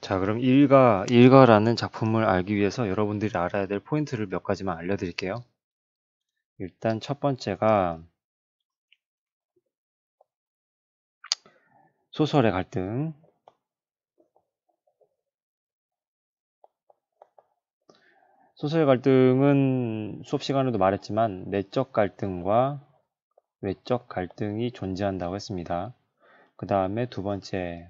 자, 그럼 일가라는 작품을 알기 위해서 여러분들이 알아야 될 포인트를 몇 가지만 알려드릴게요. 일단 첫 번째가 소설의 갈등. 소설의 갈등은 수업 시간에도 말했지만 내적 갈등과 외적 갈등이 존재한다고 했습니다. 그 다음에 두 번째,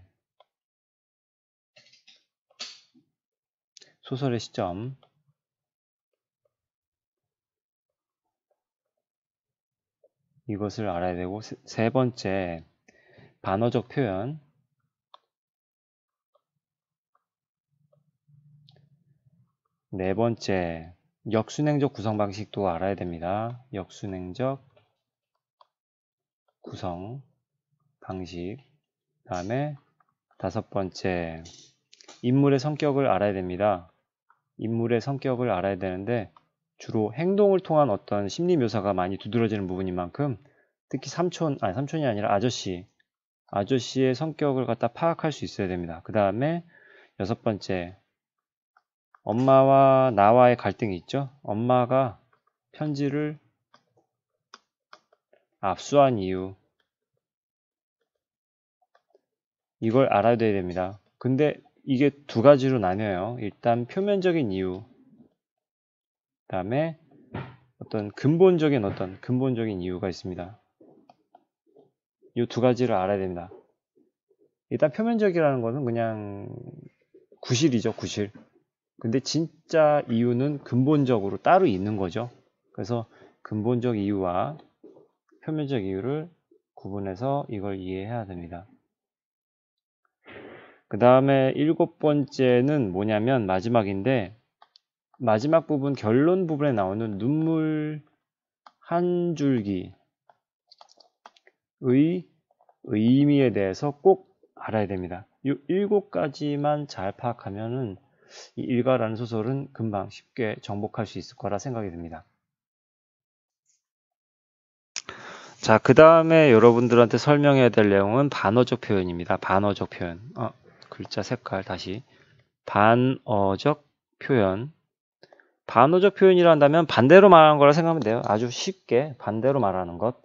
소설의 시점. 이것을 알아야 되고, 세 번째, 반어적 표현. 네 번째, 역순행적 구성 방식도 알아야 됩니다. 역순행적 구성 방식. 다음에 다섯 번째, 인물의 성격을 알아야 됩니다. 인물의 성격을 알아야 되는데 주로 행동을 통한 어떤 심리 묘사가 많이 두드러지는 부분인 만큼 특히 삼촌이 아니라 아저씨의 성격을 갖다 파악할 수 있어야 됩니다. 그 다음에 여섯 번째, 엄마와 나와의 갈등이 있죠. 엄마가 편지를 압수한 이유, 이걸 알아야 됩니다. 근데 이게 두 가지로 나뉘어요. 일단 표면적인 이유, 그 다음에 어떤 근본적인 이유가 있습니다. 이 두 가지를 알아야 됩니다. 일단 표면적이라는 거는 그냥 구실이죠, 구실. 근데 진짜 이유는 근본적으로 따로 있는 거죠. 그래서 근본적 이유와 표면적 이유를 구분해서 이걸 이해해야 됩니다. 그 다음에 일곱 번째는 뭐냐면 마지막인데, 마지막 부분, 결론 부분에 나오는 눈물 한 줄기의 의미에 대해서 꼭 알아야 됩니다. 이 일곱 가지만 잘 파악하면은 이 일가라는 소설은 금방 쉽게 정복할 수 있을 거라 생각이 듭니다. 자, 그 다음에 여러분들한테 설명해야 될 내용은 반어적 표현입니다. 반어적 표현. 글자 색깔 다시. 반어적 표현. 반어적 표현이라 한다면 반대로 말하는 거라 생각하면 돼요. 아주 쉽게 반대로 말하는 것.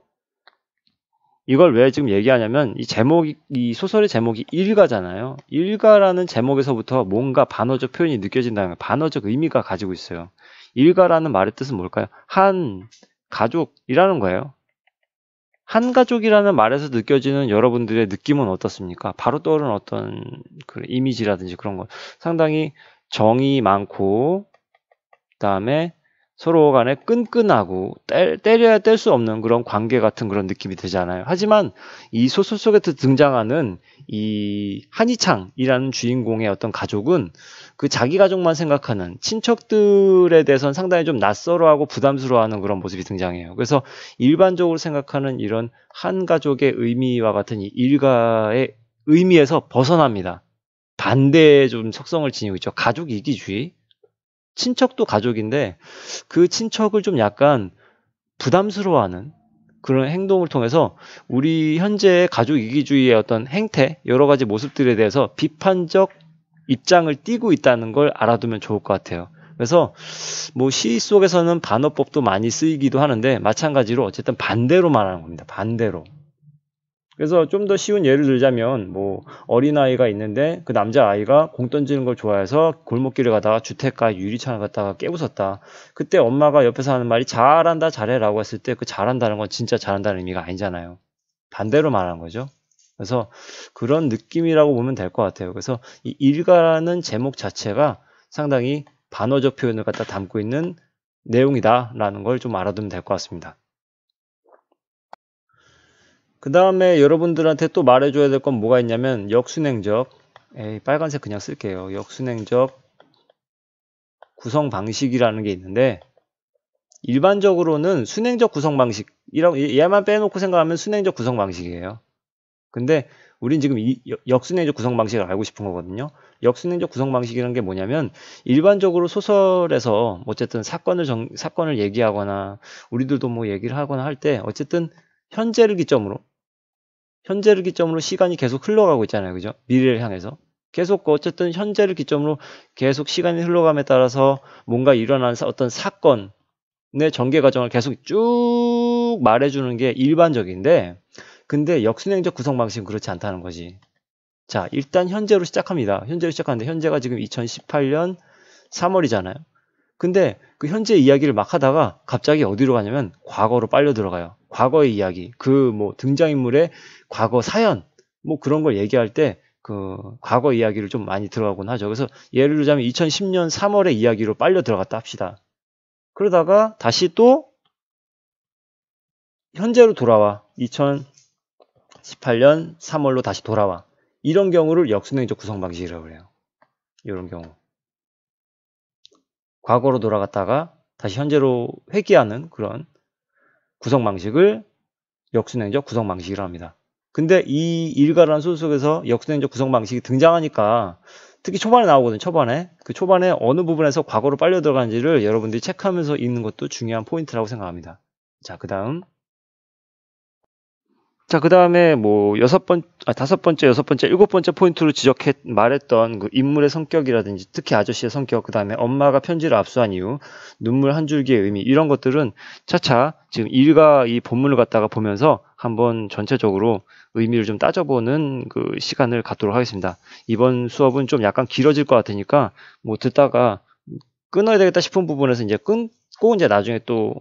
이걸 왜 지금 얘기하냐면 이 소설의 제목이 일가잖아요. 일가라는 제목에서부터 뭔가 반어적 표현이 느껴진다는 거예요. 반어적 의미가 가지고 있어요. 일가라는 말의 뜻은 뭘까요? 한 가족이라는 거예요. 한 가족이라는 말에서 느껴지는 여러분들의 느낌은 어떻습니까? 바로 떠오르는 어떤 그 이미지라든지 그런 거. 상당히 정이 많고, 그다음에 서로 간에 끈끈하고 때려야 뗄 수 없는 그런 관계 같은 그런 느낌이 들잖아요. 하지만 이 소설 속에 등장하는 이 한이창이라는 주인공의 어떤 가족은 그 자기 가족만 생각하는 친척들에 대해서는 상당히 좀 낯설어하고 부담스러워하는 그런 모습이 등장해요. 그래서 일반적으로 생각하는 이런 한 가족의 의미와 같은 이 일가의 의미에서 벗어납니다. 반대의 좀 속성을 지니고 있죠. 가족 이기주의. 친척도 가족인데 그 친척을 좀 약간 부담스러워하는 그런 행동을 통해서 우리 현재의 가족 이기주의의 어떤 행태, 여러 가지 모습들에 대해서 비판적 입장을 띠고 있다는 걸 알아두면 좋을 것 같아요. 그래서 뭐 시 속에서는 반어법도 많이 쓰이기도 하는데 마찬가지로 어쨌든 반대로 말하는 겁니다. 반대로. 그래서 좀 더 쉬운 예를 들자면 뭐 어린아이가 있는데 그 남자아이가 공 던지는 걸 좋아해서 골목길을 가다가 주택가 유리창을 갖다가 깨부쉈다. 그때 엄마가 옆에서 하는 말이 잘한다 잘해라고 했을 때 그 잘한다는 건 진짜 잘한다는 의미가 아니잖아요. 반대로 말하는 거죠. 그래서 그런 느낌이라고 보면 될 것 같아요. 그래서 이 일가라는 제목 자체가 상당히 반어적 표현을 갖다 담고 있는 내용이다라는 걸 좀 알아두면 될 것 같습니다. 그 다음에 여러분들한테 또 말해줘야 될 건 뭐가 있냐면 역순행적, 빨간색 그냥 쓸게요. 역순행적 구성 방식이라는 게 있는데 일반적으로는 순행적 구성 방식이라고 얘만 빼놓고 생각하면 순행적 구성 방식이에요. 근데 우린 지금 이 역순행적 구성 방식을 알고 싶은 거거든요. 역순행적 구성 방식이라는 게 뭐냐면 일반적으로 소설에서 어쨌든 사건을 얘기하거나 우리들도 뭐 얘기를 하거나 할 때 어쨌든 현재를 기점으로 시간이 계속 흘러가고 있잖아요. 그죠? 미래를 향해서. 계속 어쨌든 현재를 기점으로 계속 시간이 흘러감에 따라서 뭔가 일어난 어떤 사건의 전개 과정을 계속 쭉 말해주는 게 일반적인데, 근데 역순행적 구성 방식은 그렇지 않다는 거지. 자, 일단 현재로 시작합니다. 현재로 시작하는데 현재가 지금 2018년 3월이잖아요. 근데 그 현재 이야기를 막 하다가 갑자기 어디로 가냐면 과거로 빨려 들어가요. 과거의 이야기, 그 뭐 등장인물의 과거 사연, 뭐 그런 걸 얘기할 때 그 과거 이야기를 좀 많이 들어가곤 하죠. 그래서 예를 들자면 2010년 3월의 이야기로 빨려 들어갔다 합시다. 그러다가 다시 또 현재로 돌아와. 2018년 3월로 다시 돌아와. 이런 경우를 역순행적 구성 방식이라고 해요. 이런 경우. 과거로 돌아갔다가 다시 현재로 회귀하는 그런 구성 방식을 역순행적 구성 방식이라고 합니다. 근데 이 일가라는 소설 속에서 역순행적 구성 방식이 등장하니까 특히 초반에 나오거든요. 그 초반에 어느 부분에서 과거로 빨려 들어가는지를 여러분들이 체크하면서 읽는 것도 중요한 포인트라고 생각합니다. 자, 그 다음에 뭐 다섯 번째, 여섯 번째, 일곱 번째 포인트로 말했던 그 인물의 성격이라든지 특히 아저씨의 성격, 그 다음에 엄마가 편지를 압수한 이유, 눈물 한 줄기의 의미, 이런 것들은 차차 지금 일과 이 본문을 갖다가 보면서 한번 전체적으로 의미를 좀 따져보는 그 시간을 갖도록 하겠습니다. 이번 수업은 좀 약간 길어질 것 같으니까 뭐 듣다가 끊어야 되겠다 싶은 부분에서 이제 끊고 이제 나중에 또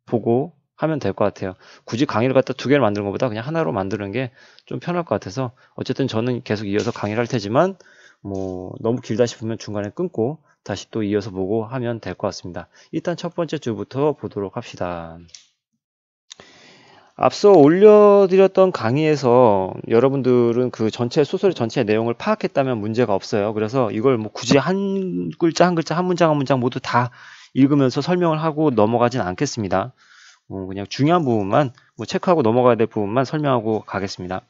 보고 하면 될 것 같아요. 굳이 강의를 갖다 2개를 만드는 것보다 그냥 하나로 만드는 게 좀 편할 것 같아서 어쨌든 저는 계속 이어서 강의를 할 테지만 뭐 너무 길다 싶으면 중간에 끊고 다시 또 이어서 보고 하면 될 것 같습니다. 일단 첫 번째 주부터 보도록 합시다. 앞서 올려드렸던 강의에서 여러분들은 그 전체 소설의 전체 내용을 파악했다면 문제가 없어요. 그래서 이걸 뭐 굳이 한 글자 한 글자, 한 문장 한 문장 모두 다 읽으면서 설명을 하고 넘어가진 않겠습니다. 그냥 중요한 부분만 체크하고 넘어가야 될 부분만 설명하고 가겠습니다.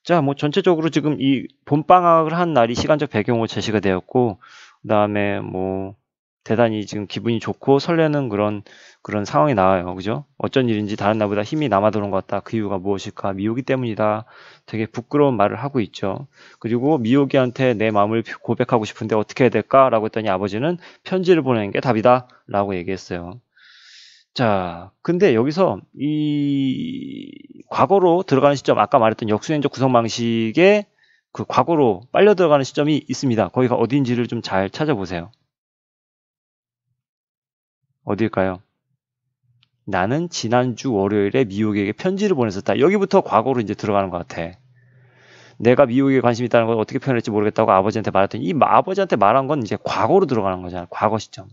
자, 뭐 전체적으로 지금 이 봄방학을 한 날이 시간적 배경으로 제시가 되었고, 그 다음에 뭐 대단히 지금 기분이 좋고 설레는 그런 상황이 나와요. 그죠? 어쩐 일인지 다른 날보다 힘이 남아도는 것 같다. 그 이유가 무엇일까? 미호기 때문이다. 되게 부끄러운 말을 하고 있죠. 그리고 미호기한테 내 마음을 고백하고 싶은데 어떻게 해야 될까? 라고 했더니 아버지는 편지를 보내는 게 답이다. 라고 얘기했어요. 자, 근데 여기서 이 과거로 들어가는 시점, 아까 말했던 역순행적 구성 방식의 그 과거로 빨려 들어가는 시점이 있습니다. 거기가 어딘지를 좀 잘 찾아보세요. 어딜까요? 나는 지난주 월요일에 미호에게 편지를 보냈었다. 여기부터 과거로 이제 들어가는 것 같아. 내가 미호에게 관심이 있다는 걸 어떻게 표현할지 모르겠다고 아버지한테 말했더니 이 아버지한테 말한 건 이제 과거로 들어가는 거잖아요. 과거 시점.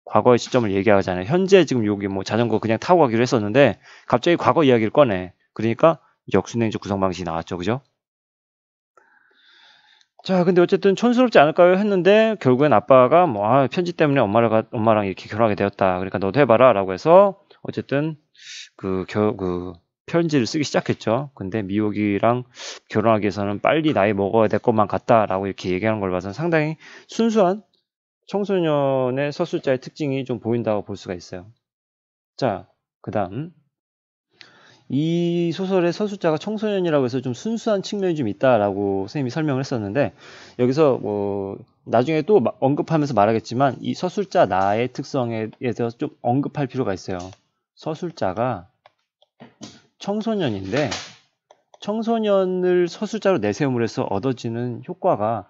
과거의 시점을 얘기하잖아요. 현재 지금 여기 뭐 자전거 그냥 타고 가기로 했었는데 갑자기 과거 이야기를 꺼내. 그러니까 역순행적 구성 방식이 나왔죠. 그죠? 자, 근데 어쨌든 촌스럽지 않을까요? 했는데 결국엔 아빠가 뭐 편지 때문에 엄마랑 이렇게 결혼하게 되었다. 그러니까 너도 해봐라 라고 해서 어쨌든 그 편지를 쓰기 시작했죠. 근데 미호기랑 결혼하기 위해서는 빨리 나이 먹어야 될 것만 같다라고 이렇게 얘기하는 걸 봐서는 상당히 순수한 청소년의 서술자의 특징이 좀 보인다고 볼 수가 있어요. 자, 그 다음 이 소설의 서술자가 청소년이라고 해서 좀 순수한 측면이 좀 있다라고 선생님이 설명을 했었는데 여기서 뭐 나중에 또 언급하면서 말하겠지만 이 서술자 나의 특성에 대해서 좀 언급할 필요가 있어요. 서술자가 청소년인데 청소년을 서술자로 내세움을 해서 얻어지는 효과가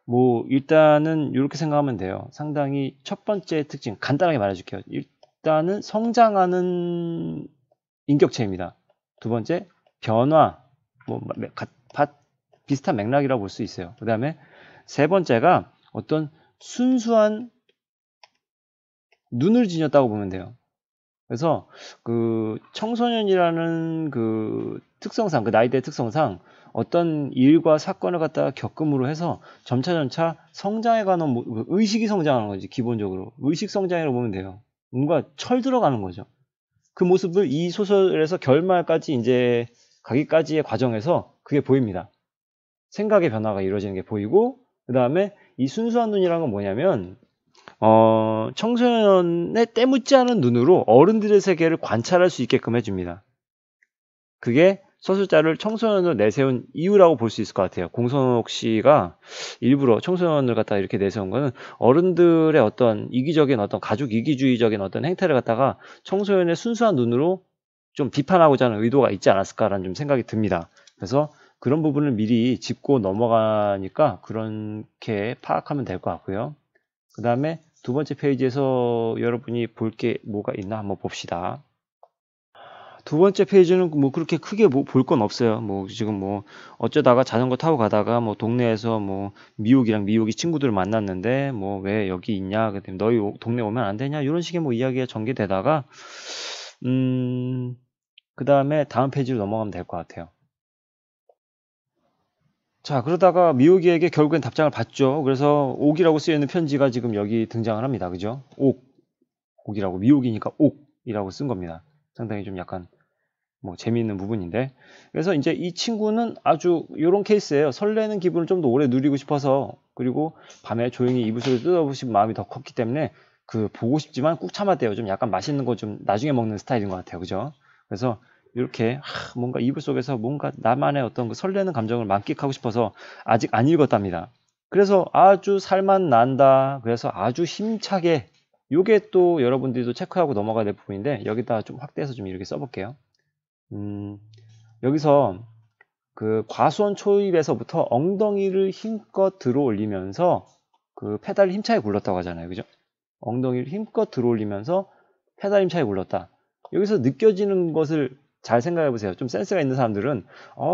뭐 일단은 이렇게 생각하면 돼요. 상당히 첫 번째 특징 간단하게 말해줄게요. 일단은 성장하는 인격체입니다. 두 번째 변화, 뭐 비슷한 맥락이라고 볼 수 있어요. 그 다음에 세 번째가 어떤 순수한 눈을 지녔다고 보면 돼요. 그래서 그 청소년이라는 그 특성상, 그 나이대 특성상 어떤 일과 사건을 갖다가 겪음으로 해서 점차 성장해가는 의식이 성장하는 거지. 기본적으로 의식 성장이라고 보면 돼요. 뭔가 철들어가는 거죠. 그 모습을 이 소설에서 결말까지 이제 가기까지의 과정에서 그게 보입니다. 생각의 변화가 이루어지는 게 보이고, 그 다음에 이 순수한 눈이라는 건 뭐냐면 청소년의 때묻지 않은 눈으로 어른들의 세계를 관찰할 수 있게끔 해줍니다. 그게 서술자를 청소년으로 내세운 이유라고 볼 수 있을 것 같아요. 공선옥 씨가 일부러 청소년을 갖다가 이렇게 내세운 거는 어른들의 어떤 이기적인 어떤 가족 이기주의적인 어떤 행태를 갖다가 청소년의 순수한 눈으로 좀 비판하고자 하는 의도가 있지 않았을까라는 좀 생각이 듭니다. 그래서 그런 부분을 미리 짚고 넘어가니까 그렇게 파악하면 될 것 같고요. 그 다음에 두 번째 페이지에서 여러분이 볼 게 뭐가 있나 한번 봅시다. 두 번째 페이지는 뭐 그렇게 크게 뭐 볼 건 없어요. 뭐 지금 뭐 어쩌다가 자전거 타고 가다가 뭐 동네에서 뭐 미욱이 친구들을 만났는데 뭐 왜 여기 있냐, 그랬더니 너희 동네 오면 안 되냐, 이런 식의 뭐 이야기가 전개되다가 그 다음에 다음 페이지로 넘어가면 될 것 같아요. 자, 그러다가 미호기에게 결국엔 답장을 받죠. 그래서 옥이라고 쓰여있는 편지가 지금 여기 등장을 합니다. 그죠? 옥이라고, 미호기니까 옥이라고 쓴 겁니다. 상당히 좀 약간 뭐 재미있는 부분인데, 그래서 이제 이 친구는 아주 요런 케이스예요. 설레는 기분을 좀 더 오래 누리고 싶어서, 그리고 밤에 조용히 이불 속에 뜯어보고 싶은 마음이 더 컸기 때문에 그 보고 싶지만 꾹 참았대요. 좀 약간 맛있는 거 좀 나중에 먹는 스타일인 것 같아요. 그죠? 그래서 이렇게 뭔가 이불 속에서 뭔가 나만의 어떤 그 설레는 감정을 만끽하고 싶어서 아직 안 읽었답니다. 그래서 아주 살만 난다. 그래서 아주 힘차게, 요게 또 여러분들도 체크하고 넘어가야 될 부분인데, 여기다 좀 확대해서 좀 이렇게 써볼게요. 여기서 그 과수원 초입에서부터 엉덩이를 힘껏 들어 올리면서 그 페달을 힘차게 굴렀다고 하잖아요. 그죠? 엉덩이를 힘껏 들어 올리면서 페달 힘차게 굴렀다. 여기서 느껴지는 것을 잘 생각해 보세요. 좀 센스가 있는 사람들은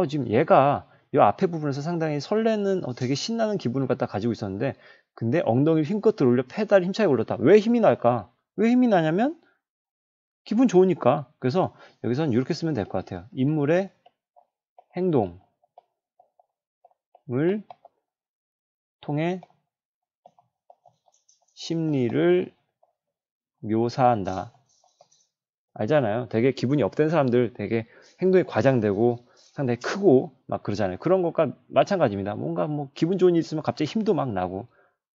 지금 얘가 이 앞에 부분에서 상당히 설레는 되게 신나는 기분을 갖다 가지고 있었는데, 근데 엉덩이를 힘껏 들어 올려 페달을 힘차게 굴렀다. 왜 힘이 날까? 왜 힘이 나냐면 기분 좋으니까. 그래서 여기서는 이렇게 쓰면 될 것 같아요. 인물의 행동을 통해 심리를 묘사한다. 알잖아요. 되게 기분이 업된 사람들 되게 행동이 과장되고 상당히 크고 막 그러잖아요. 그런 것과 마찬가지입니다. 뭔가 뭐 기분 좋은 일 있으면 갑자기 힘도 막 나고,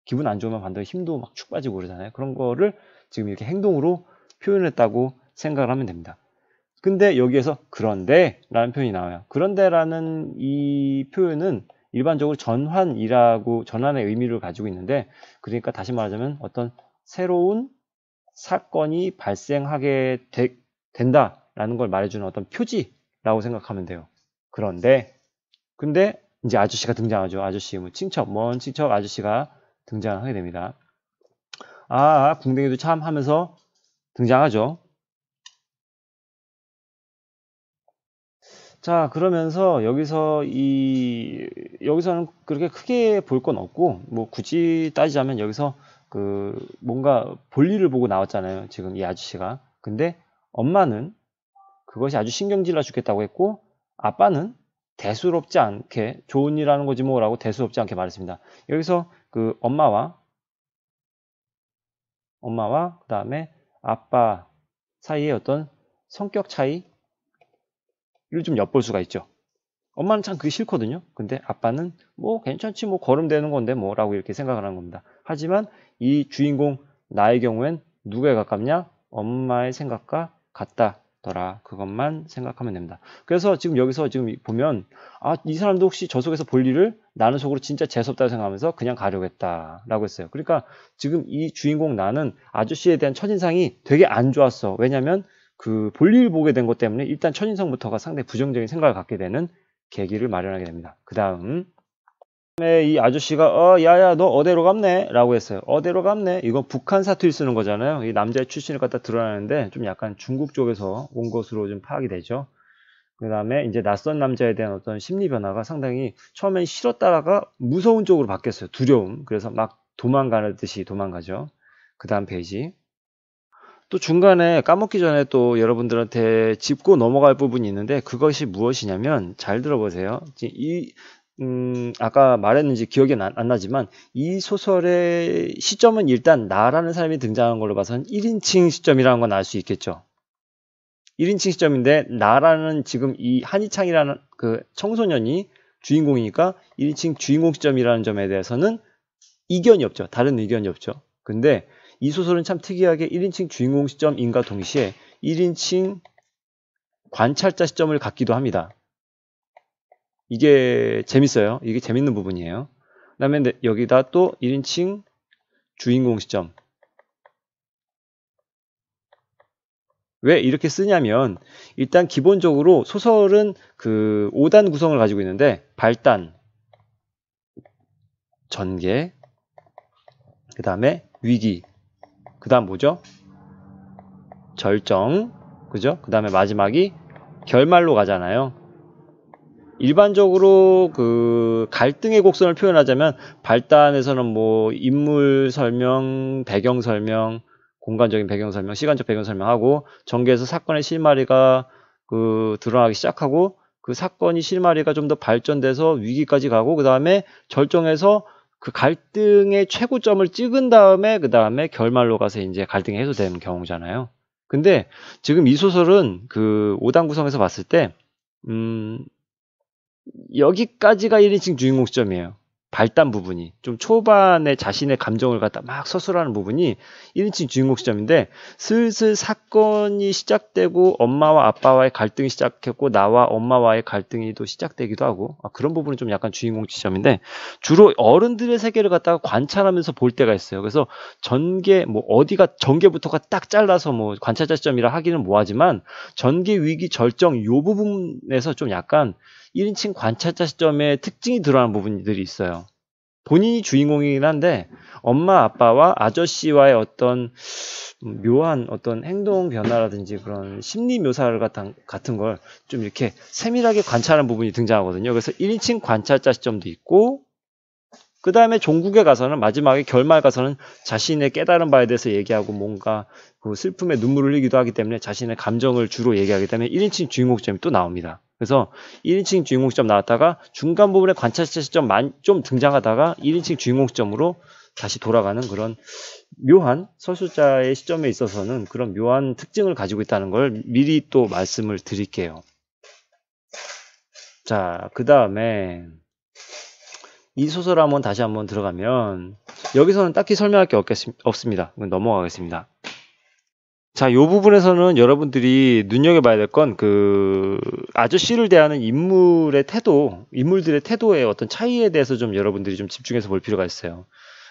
기분 안 좋으면 반대로 힘도 막 축 빠지고 그러잖아요. 그런 거를 지금 이렇게 행동으로 표현했다고 생각을 하면 됩니다. 근데 여기에서 그런데 라는 표현이 나와요. 그런데라는 이 표현은 일반적으로 전환의 의미를 가지고 있는데, 그러니까 다시 말하자면 어떤 새로운 사건이 발생하게 된다라는 걸 말해주는 어떤 표지라고 생각하면 돼요. 근데 이제 아저씨가 등장하죠. 아저씨, 먼 친척 아저씨가 등장하게 됩니다. 궁뎅이도 참 하면서 등장하죠. 자, 그러면서 여기서는 그렇게 크게 볼 건 없고, 뭐 굳이 따지자면 여기서 뭔가 볼일을 보고 나왔잖아요. 지금 이 아저씨가. 근데 엄마는 그것이 아주 신경질나 죽겠다고 했고, 아빠는 대수롭지 않게 좋은 일 하는 거지 뭐라고 대수롭지 않게 말했습니다. 여기서 그 엄마와 그 다음에 아빠 사이의 어떤 성격 차이를 좀 엿볼 수가 있죠. 엄마는 참 그게 싫거든요. 근데 아빠는 뭐 괜찮지, 뭐 거름되는 건데 뭐라고 이렇게 생각을 하는 겁니다. 하지만 이 주인공 나의 경우엔 누구에 가깝냐? 엄마의 생각과 같다더라. 그것만 생각하면 됩니다. 그래서 지금 여기서 지금 보면 이 사람도 혹시 저 속에서 볼 일을 나는 속으로 진짜 재수없다고 생각하면서 그냥 가려고 했다라고 했어요. 그러니까 지금 이 주인공 나는 아저씨에 대한 첫인상이 되게 안 좋았어. 왜냐면 그 볼일 보게 된 것 때문에 일단 첫인상부터가 상당히 부정적인 생각을 갖게 되는 계기를 마련하게 됩니다. 그 다음에 이 아저씨가 야야 너 어디로 갔네? 라고 했어요. 어디로 갔네? 이거 북한 사투리 쓰는 거잖아요. 이 남자의 출신을 갖다 드러나는데 좀 약간 중국 쪽에서 온 것으로 좀 파악이 되죠. 그 다음에 이제 낯선 남자에 대한 어떤 심리 변화가 상당히 처음엔 싫었다가 무서운 쪽으로 바뀌었어요. 두려움. 그래서 막 도망가듯이 도망가죠. 그 다음 페이지. 또 중간에 까먹기 전에 또 여러분들한테 짚고 넘어갈 부분이 있는데, 그것이 무엇이냐면 잘 들어보세요. 아까 말했는지 기억이 안 나지만 이 소설의 시점은 일단 나라는 사람이 등장한 걸로 봐서는 1인칭 시점이라는 건 알 수 있겠죠. 1인칭 시점인데 나라는 지금 이 한희창이라는 그 청소년이 주인공이니까 1인칭 주인공 시점이라는 점에 대해서는 이견이 없죠. 다른 의견이 없죠. 근데 이 소설은 참 특이하게 1인칭 주인공 시점인과 동시에 1인칭 관찰자 시점을 갖기도 합니다. 이게 재밌어요. 이게 재밌는 부분이에요. 그 다음에 여기다 또 1인칭 주인공 시점. 왜 이렇게 쓰냐면 일단 기본적으로 소설은 그 5단 구성을 가지고 있는데 발단, 전개, 그 다음에 위기, 그 다음 뭐죠? 절정, 그죠? 그 다음에 마지막이 결말로 가잖아요. 일반적으로 그 갈등의 곡선을 표현하자면 발단에서는 뭐 인물 설명, 배경 설명, 공간적인 배경 설명, 시간적 배경 설명하고 전개에서 사건의 실마리가 그 드러나기 시작하고 그 사건이 실마리가 좀 더 발전돼서 위기까지 가고 그 다음에 절정에서 그 갈등의 최고점을 찍은 다음에 그 다음에 결말로 가서 이제 갈등이 해소되는 경우잖아요. 근데 지금 이 소설은 그 5단 구성에서 봤을 때 여기까지가 1인칭 주인공 시점이에요. 발단 부분이 좀 초반에 자신의 감정을 갖다 막 서술하는 부분이 1인칭 주인공 시점인데 슬슬 사건이 시작되고 엄마와 아빠와의 갈등이 시작했고 나와 엄마와의 갈등이 또 시작되기도 하고 그런 부분은 좀 약간 주인공 시점인데 주로 어른들의 세계를 갖다가 관찰하면서 볼 때가 있어요. 그래서 전개 뭐 어디가 전개부터가 딱 잘라서 뭐 관찰자 시점이라 하기는 뭐하지만 전개 위기 절정 요 부분에서 좀 약간 1인칭 관찰자 시점의 특징이 드러나는 부분들이 있어요. 본인이 주인공이긴 한데 엄마 아빠와 아저씨와의 어떤 묘한 어떤 행동 변화라든지 그런 심리 묘사를 같은 걸 좀 이렇게 세밀하게 관찰하는 부분이 등장하거든요. 그래서 1인칭 관찰자 시점도 있고 그 다음에 종국에 가서는 마지막에 결말 가서는 자신의 깨달은 바에 대해서 얘기하고 뭔가 그 슬픔에 눈물을 흘리기도 하기 때문에 자신의 감정을 주로 얘기하기 때문에 1인칭 주인공 시점이 또 나옵니다. 그래서 1인칭 주인공 시점 나왔다가 중간 부분에 관찰자 시점 좀 등장하다가 1인칭 주인공 시점으로 다시 돌아가는 그런 묘한 서술자의 시점에 있어서는 그런 묘한 특징을 가지고 있다는 걸 미리 또 말씀을 드릴게요. 자, 그 다음에 이 소설 다시 한번 들어가면 여기서는 딱히 설명할 게 없습니다. 넘어가겠습니다. 자, 이 부분에서는 여러분들이 눈여겨봐야 될 건 그 아저씨를 대하는 인물들의 태도의 어떤 차이에 대해서 좀 여러분들이 좀 집중해서 볼 필요가 있어요.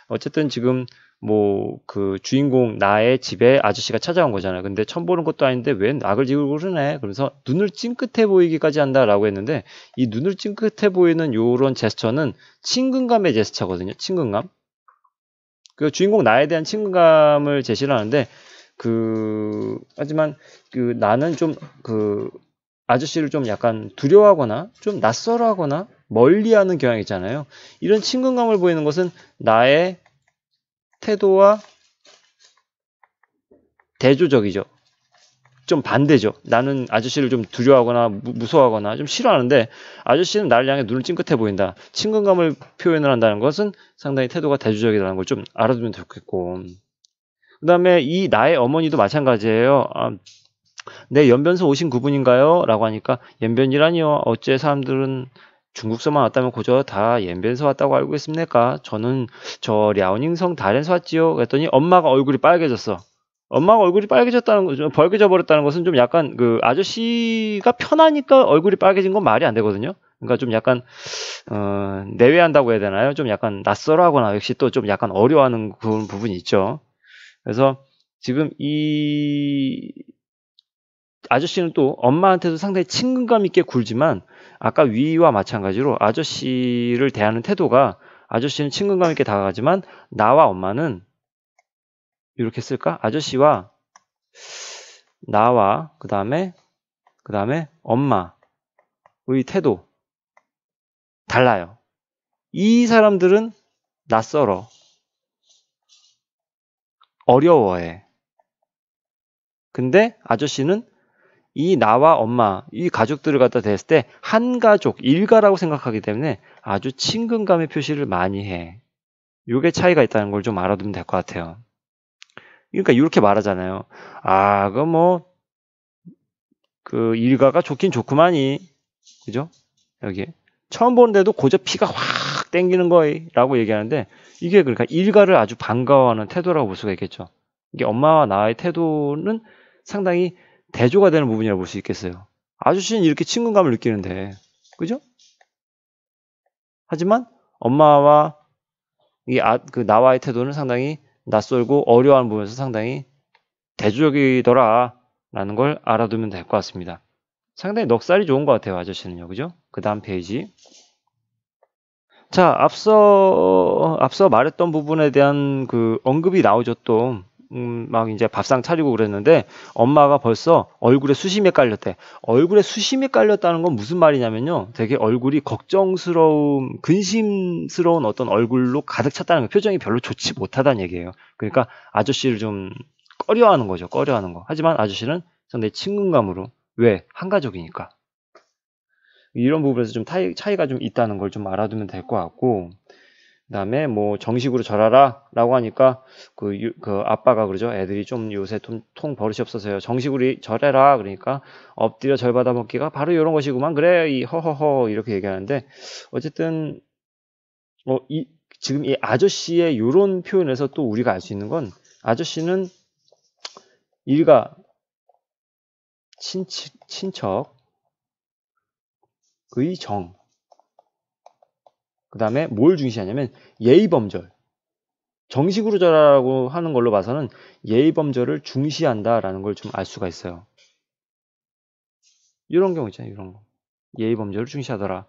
어쨌든 지금 뭐 그 주인공 나의 집에 아저씨가 찾아온 거잖아요. 근데 처음 보는 것도 아닌데 왜 악을 지르고 그러네. 그래서 눈을 찡긋해 보이기까지 한다라고 했는데 이 눈을 찡긋해 보이는 요런 제스처는 친근감의 제스처거든요. 친근감. 그 주인공 나에 대한 친근감을 제시를 하는데 하지만 나는 좀 아저씨를 좀 약간 두려워하거나 좀 낯설어하거나 멀리하는 경향이 있잖아요. 이런 친근감을 보이는 것은 나의 태도와 대조적이죠. 좀 반대죠. 나는 아저씨를 좀 두려워하거나 무서워하거나 좀 싫어하는데 아저씨는 나를 향해 눈을 찡긋해 보인다. 친근감을 표현을 한다는 것은 상당히 태도가 대조적이라는 걸 좀 알아두면 좋겠고 그 다음에 이 나의 어머니도 마찬가지예요. 네, 연변서 오신 그분인가요? 라고 하니까 연변이라니요. 어째 사람들은 중국서만 왔다면 고저 다 연변서 왔다고 알고 있습니까? 저는 저 랴오닝성 다롄서 왔지요. 그랬더니 엄마가 얼굴이 빨개졌어. 엄마가 얼굴이 빨개졌다는 거, 벌개져 버렸다는 것은 좀 약간 그 아저씨가 편하니까 얼굴이 빨개진 건 말이 안 되거든요. 그러니까 좀 약간 내외한다고 해야 되나요? 좀 약간 낯설어하거나 역시 또 좀 약간 어려워하는 그런 부분이 있죠. 그래서 지금 이 아저씨는 또 엄마한테도 상당히 친근감 있게 굴지만 아까 위와 마찬가지로 아저씨를 대하는 태도가 아저씨는 친근감 있게 다가가지만 나와 엄마는 이렇게 쓸까? 아저씨와 나와 그 다음에 엄마의 태도 달라요. 이 사람들은 낯설어. 어려워해. 근데 아저씨는 이 나와 엄마, 이 가족들을 갖다 댔을 때 한 가족, 일가라고 생각하기 때문에 아주 친근감의 표시를 많이 해. 요게 차이가 있다는 걸 좀 알아두면 될 것 같아요. 그러니까 이렇게 말하잖아요. 그 일가가 좋긴 좋구만이. 그죠? 여기. 처음 보는데도 고저 피가 확 땡기는 거라고 얘기하는데 이게 그러니까 일가를 아주 반가워하는 태도라고 볼 수가 있겠죠. 이게 엄마와 나의 태도는 상당히 대조가 되는 부분이라고 볼 수 있겠어요. 아저씨는 이렇게 친근감을 느끼는데, 그죠? 하지만 엄마와 나와의 태도는 상당히 낯설고 어려워하는 부분에서 상당히 대조적이더라 라는 걸 알아두면 될 것 같습니다. 상당히 넉살이 좋은 것 같아요, 아저씨는요. 그죠? 그 다음 페이지. 자, 앞서 말했던 부분에 대한 그 언급이 나오죠, 또. 막 이제 밥상 차리고 그랬는데 엄마가 벌써 얼굴에 수심에 깔렸대. 얼굴에 수심이 깔렸다는 건 무슨 말이냐면요. 되게 얼굴이 걱정스러움, 근심스러운 어떤 얼굴로 가득 찼다는 거. 표정이 별로 좋지 못하다는 얘기예요. 그러니까 아저씨를 좀 꺼려하는 거죠. 꺼려하는 거. 하지만 아저씨는 상당히 친근감으로. 왜? 한 가족이니까. 이런 부분에서 좀 차이가 좀 있다는 걸 좀 알아두면 될 것 같고, 그 다음에 뭐 정식으로 절하라 라고 하니까 그 아빠가 그러죠. 애들이 좀 요새 통 버릇이 없어서요. 정식으로 절해라. 그러니까 엎드려 절 받아 먹기가 바로 이런 것이구만. 그래, 이 허허허 이렇게 얘기하는데, 어쨌든 지금 이 아저씨의 이런 표현에서 또 우리가 알 수 있는 건, 아저씨는 일가 친척의 정, 그 다음에 뭘 중시하냐면 예의범절. 정식으로 절하라고 하는 걸로 봐서는 예의범절을 중시한다라는 걸 좀 알 수가 있어요. 이런 경우 있잖아요. 이런 거. 예의범절을 중시하더라.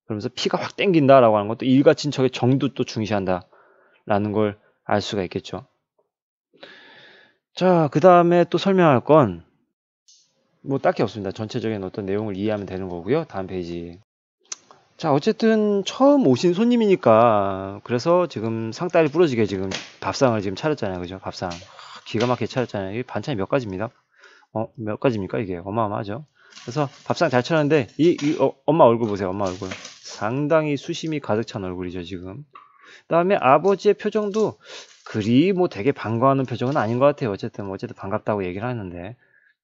그러면서 피가 확 땡긴다라고 하는 것도 일가 친척의 정도 또 중시한다라는 걸 알 수가 있겠죠. 자, 그 다음에 또 설명할 건 뭐 딱히 없습니다. 전체적인 어떤 내용을 이해하면 되는 거고요. 다음 페이지. 자, 어쨌든 처음 오신 손님이니까 그래서 지금 상다리 부러지게 지금 밥상을 지금 차렸잖아요. 그죠? 밥상. 기가 막히게 차렸잖아요. 이게 반찬이 몇 가지입니다. 몇 가지입니까? 이게 어마어마하죠. 그래서 밥상 잘 차렸는데 엄마 얼굴 보세요. 엄마 얼굴. 상당히 수심이 가득 찬 얼굴이죠, 지금. 그다음에 아버지의 표정도 그리 뭐 되게 반가워하는 표정은 아닌 것 같아요. 어쨌든 반갑다고 얘기를 하는데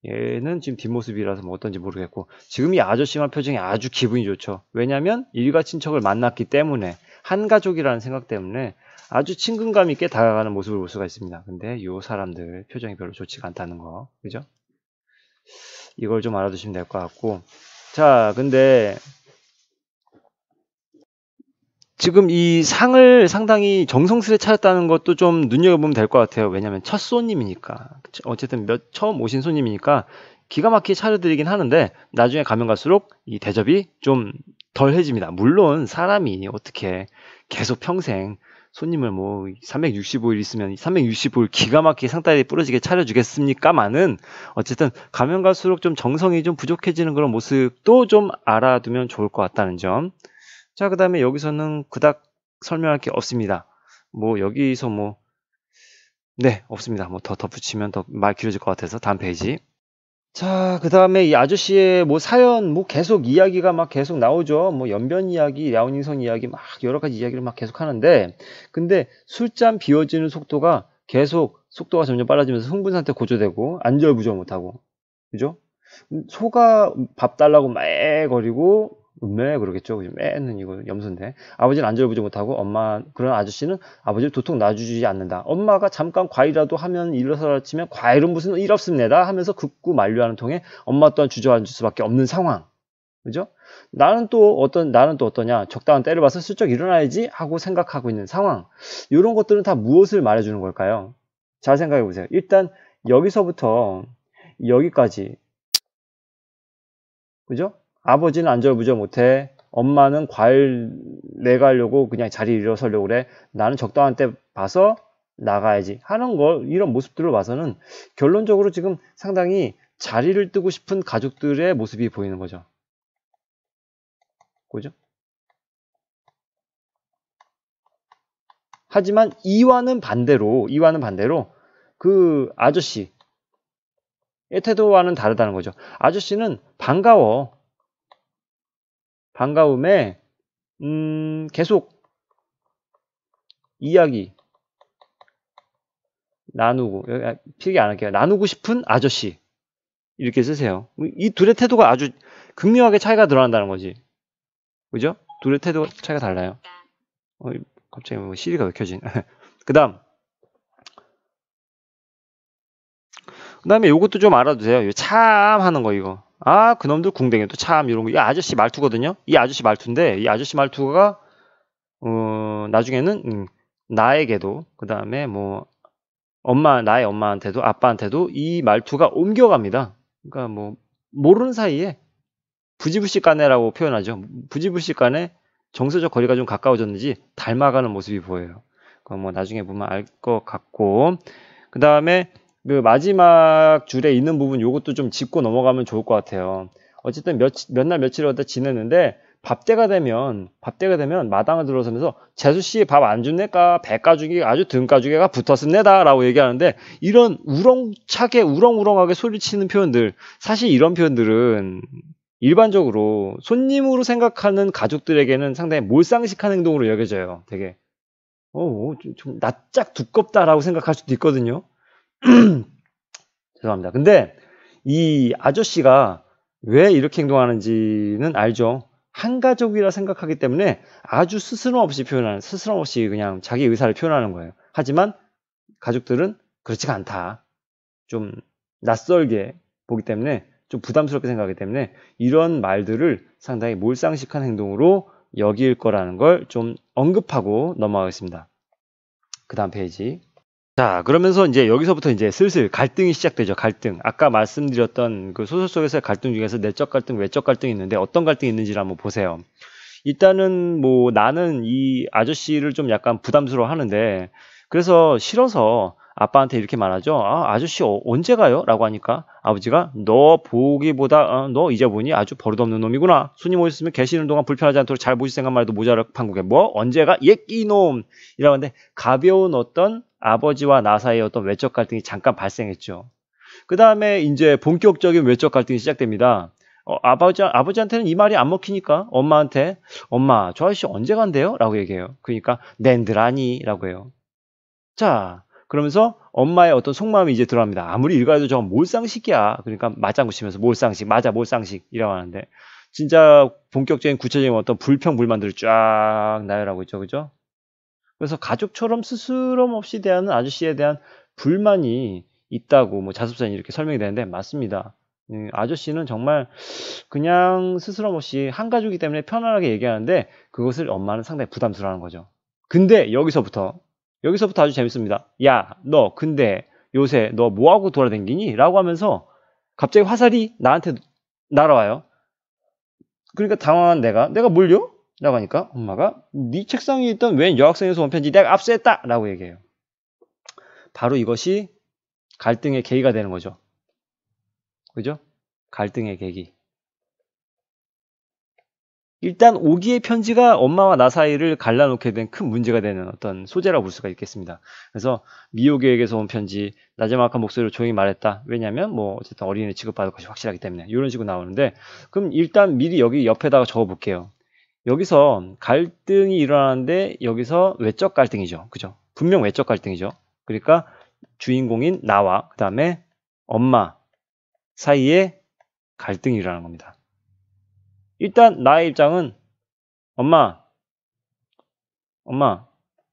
얘는 지금 뒷모습이라서 뭐 어떤지 모르겠고, 지금 이 아저씨만 표정이 아주 기분이 좋죠. 왜냐하면 일가 친척을 만났기 때문에, 한 가족이라는 생각 때문에 아주 친근감 있게 다가가는 모습을 볼 수가 있습니다. 근데 요 사람들 표정이 별로 좋지가 않다는 거, 그죠? 이걸 좀 알아두시면 될 것 같고, 자, 근데 지금 이 상을 상당히 정성스레 차렸다는 것도 좀 눈여겨보면 될 것 같아요. 왜냐하면 첫 손님이니까. 어쨌든 처음 오신 손님이니까 기가 막히게 차려드리긴 하는데 나중에 가면 갈수록 이 대접이 좀 덜해집니다. 물론 사람이 어떻게 계속 평생 손님을 뭐 365일 있으면 365일 기가 막히게 상다리 부러지게 차려주겠습니까마는, 어쨌든 가면 갈수록 좀 정성이 좀 부족해지는 그런 모습도 좀 알아두면 좋을 것 같다는 점. 자, 그 다음에 여기서는 그닥 설명할 게 없습니다. 뭐 여기서 네, 없습니다. 뭐 더 덧붙이면 더 말 길어질 것 같아서 다음 페이지. 자, 그 다음에 이 아저씨의 뭐 사연, 뭐 계속 이야기가 막 계속 나오죠. 뭐 연변 이야기, 야옹인성 이야기, 막 여러 가지 이야기를 막 계속 하는데, 근데 술잔 비워지는 속도가 점점 빨라지면서 흥분 상태 고조되고 안절부절 못하고, 그죠? 소가 밥 달라고 매거리고 매 그러겠죠. 그죠? 매는 이거 염소인데, 아버지는 안절부절 못하고 그런 아저씨는 아버지를 도통 놔주지 않는다. 엄마가 잠깐 과일이라도 하면 일어서라 치면 과일은 무슨 일 없습니다 하면서 극구 만류하는 통에 엄마 또한 주저앉을 수밖에 없는 상황. 그죠? 나는 또 어떠냐? 적당한 때를 봐서 슬쩍 일어나야지 하고 생각하고 있는 상황. 이런 것들은 다 무엇을 말해주는 걸까요? 잘 생각해 보세요. 일단 여기서부터 여기까지, 그죠? 아버지는 안절부절 못해. 엄마는 과일 내가려고 그냥 자리에 일어서려고 그래. 나는 적당한 때 봐서 나가야지 하는 걸, 이런 모습들을 봐서는 결론적으로 지금 상당히 자리를 뜨고 싶은 가족들의 모습이 보이는 거죠. 그죠? 하지만 이와는 반대로 그 아저씨의 태도와는 다르다는 거죠. 아저씨는 반가움에 계속 이야기 나누고, 필기 안 할게요. 나누고 싶은 아저씨 이렇게 쓰세요. 이 둘의 태도가 아주 극명하게 차이가 드러난다는 거지. 그죠? 둘의 태도 차이가 달라요. 갑자기 뭐 시리가 왜 켜진? 그 다음에 요것도 좀 알아두세요. 요 참 하는 거, 이거. 그놈들 궁뎅이 또 참, 이런 거. 이 아저씨 말투거든요. 이 아저씨 말투인데, 이 아저씨 말투가 나중에는 나에게도 그 다음에 뭐 나의 엄마한테도 아빠한테도 이 말투가 옮겨갑니다. 그러니까 뭐 모르는 사이에 부지불식간에라고 표현하죠. 부지불식간에 정서적 거리가 좀 가까워졌는지 닮아가는 모습이 보여요. 그건 뭐 나중에 보면 알 것 같고, 그 다음에 그 마지막 줄에 있는 부분 요것도 좀 짚고 넘어가면 좋을 것 같아요. 어쨌든 몇 날 며칠을 갖다 지냈는데 밥때가 되면 마당을 들어서면서 재수씨 밥 안 준네까 배가죽이 아주 등가죽이가 붙었습니다 라고 얘기하는데, 이런 우렁차게 우렁우렁하게 소리치는 표현들, 사실 이런 표현들은 일반적으로 손님으로 생각하는 가족들에게는 상당히 몰상식한 행동으로 여겨져요. 되게 좀 낯짝 두껍다라고 생각할 수도 있거든요. 죄송합니다. 근데 이 아저씨가 왜 이렇게 행동하는지는 알죠. 한 가족이라 생각하기 때문에 아주 스스럼 없이 그냥 자기 의사를 표현하는 거예요. 하지만 가족들은 그렇지가 않다. 좀 낯설게 보기 때문에, 좀 부담스럽게 생각하기 때문에 이런 말들을 상당히 몰상식한 행동으로 여길 거라는 걸 좀 언급하고 넘어가겠습니다. 그 다음 페이지. 자, 그러면서 이제 여기서부터 이제 슬슬 갈등이 시작되죠. 갈등. 아까 말씀드렸던 그 소설 속에서의 갈등 중에서 내적 갈등, 외적 갈등이 있는데 어떤 갈등이 있는지를 한번 보세요. 일단은 뭐 나는 이 아저씨를 좀 약간 부담스러워 하는데, 그래서 싫어서 아빠한테 이렇게 말하죠. 아저씨 언제 가요? 라고 하니까 아버지가 너 보기보다 너 이제 보니 아주 버릇없는 놈이구나. 손님 오셨으면 계시는 동안 불편하지 않도록 잘 보실 생각만 해도 모자랄 판국에 뭐 언제가 예끼놈 이라고 하는데, 가벼운 어떤 아버지와 나 사이의 어떤 외적 갈등이 잠깐 발생했죠. 그 다음에 이제 본격적인 외적 갈등이 시작됩니다. 아버지한테는 이 말이 안 먹히니까 엄마한테 엄마 저 아저씨 언제 간대요? 라고 얘기해요. 그러니까 낸들 아니 라고 해요. 자, 그러면서 엄마의 어떤 속마음이 이제 들어갑니다. 아무리 읽어도 저건 몰상식이야. 그러니까 맞장구 치면서 몰상식, 맞아 몰상식 이라고 하는데, 진짜 본격적인 구체적인 어떤 불평 불만들을 쫙 나열하고 있죠. 그죠? 그래서 가족처럼 스스럼 없이 대하는 아저씨에 대한 불만이 있다고 뭐 자습서에 이렇게 설명이 되는데, 맞습니다. 아저씨는 정말 그냥 스스럼 없이 한 가족이기 때문에 편안하게 얘기하는데 그것을 엄마는 상당히 부담스러워하는 거죠. 근데 여기서부터 아주 재밌습니다. 야, 너 근데 요새 너 뭐하고 돌아다니니? 라고 하면서 갑자기 화살이 나한테 날아와요. 그러니까 당황한 내가 뭘요? 라고 하니까 엄마가 네 책상 위에 있던 웬 여학생에서 온 편지 내가 압수했다! 라고 얘기해요. 바로 이것이 갈등의 계기가 되는 거죠. 그죠? 갈등의 계기. 일단 오기의 편지가 엄마와 나 사이를 갈라놓게 된 큰 문제가 되는 어떤 소재라고 볼 수가 있겠습니다. 그래서 미호계에게서 온 편지, 나지막한 목소리로 조용히 말했다. 왜냐면 뭐 어쨌든 어린이 취급받을 것이 확실하기 때문에, 이런 식으로 나오는데, 그럼 일단 미리 여기 옆에다가 적어볼게요. 여기서 갈등이 일어나는데 여기서 외적 갈등이죠. 그죠? 분명 외적 갈등이죠. 그러니까 주인공인 나와 그 다음에 엄마 사이에 갈등이 일어나는 겁니다. 일단 나의 입장은 엄마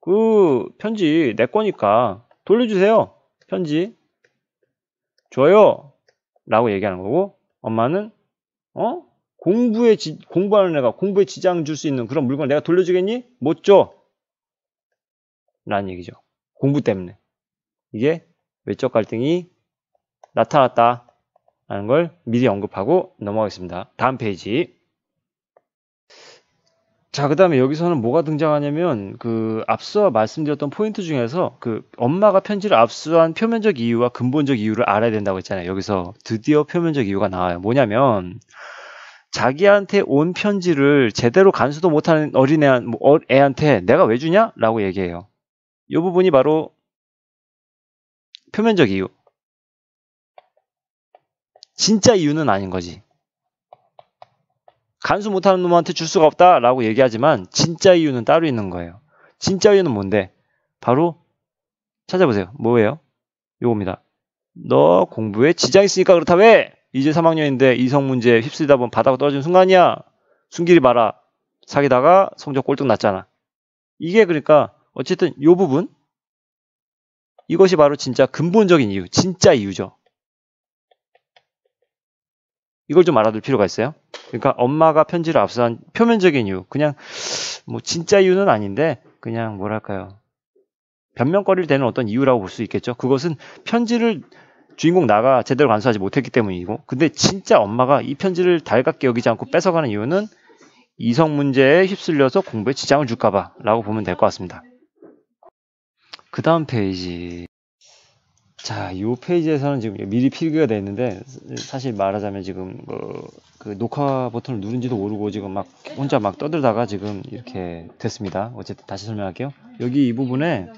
그 편지 내 거니까 돌려주세요. 편지 줘요 라고 얘기하는 거고, 엄마는 공부하는 애가 공부에 지장 줄 수 있는 그런 물건을 내가 돌려주겠니? 못 줘 라는 얘기죠. 공부 때문에. 이게 외적 갈등이 나타났다 라는 걸 미리 언급하고 넘어가겠습니다. 다음 페이지. 자, 그 다음에 여기서는 뭐가 등장하냐면, 그 앞서 말씀드렸던 포인트 중에서 그 엄마가 편지를 압수한 표면적 이유와 근본적 이유를 알아야 된다고 했잖아요. 여기서 드디어 표면적 이유가 나와요. 뭐냐면, 자기한테 온 편지를 제대로 간수도 못하는 애한테 내가 왜 주냐? 라고 얘기해요. 이 부분이 바로 표면적 이유. 진짜 이유는 아닌 거지. 간수 못하는 놈한테 줄 수가 없다라고 얘기하지만 진짜 이유는 따로 있는 거예요. 진짜 이유는 뭔데? 바로 찾아보세요. 뭐예요? 요겁니다. 너 공부에 지장 있으니까 그렇다. 왜? 이제 3학년인데 이성 문제에 휩쓸리다 보면 바닥으로 떨어지는 순간이야. 숨기리 마라. 사귀다가 성적 꼴등 났잖아. 이게 그러니까 어쨌든 요 부분, 이것이 바로 진짜 근본적인 이유, 진짜 이유죠. 이걸 좀 알아둘 필요가 있어요. 그러니까 엄마가 편지를 압수한 표면적인 이유, 그냥 뭐 진짜 이유는 아닌데 그냥 뭐랄까요, 변명거리를 대는 어떤 이유라고 볼 수 있겠죠. 그것은 편지를 주인공 나가 제대로 간수하지 못했기 때문이고, 근데 진짜 엄마가 이 편지를 달갑게 여기지 않고 뺏어가는 이유는 이성 문제에 휩쓸려서 공부에 지장을 줄까봐 라고 보면 될 것 같습니다. 그 다음 페이지. 자, 이 페이지에서는 지금 미리 필기가 되어 있는데, 사실 말하자면 지금 그 녹화 버튼을 누른지도 모르고 지금 막 혼자 막 떠들다가 지금 이렇게 됐습니다. 어쨌든 다시 설명할게요. 여기 이 부분에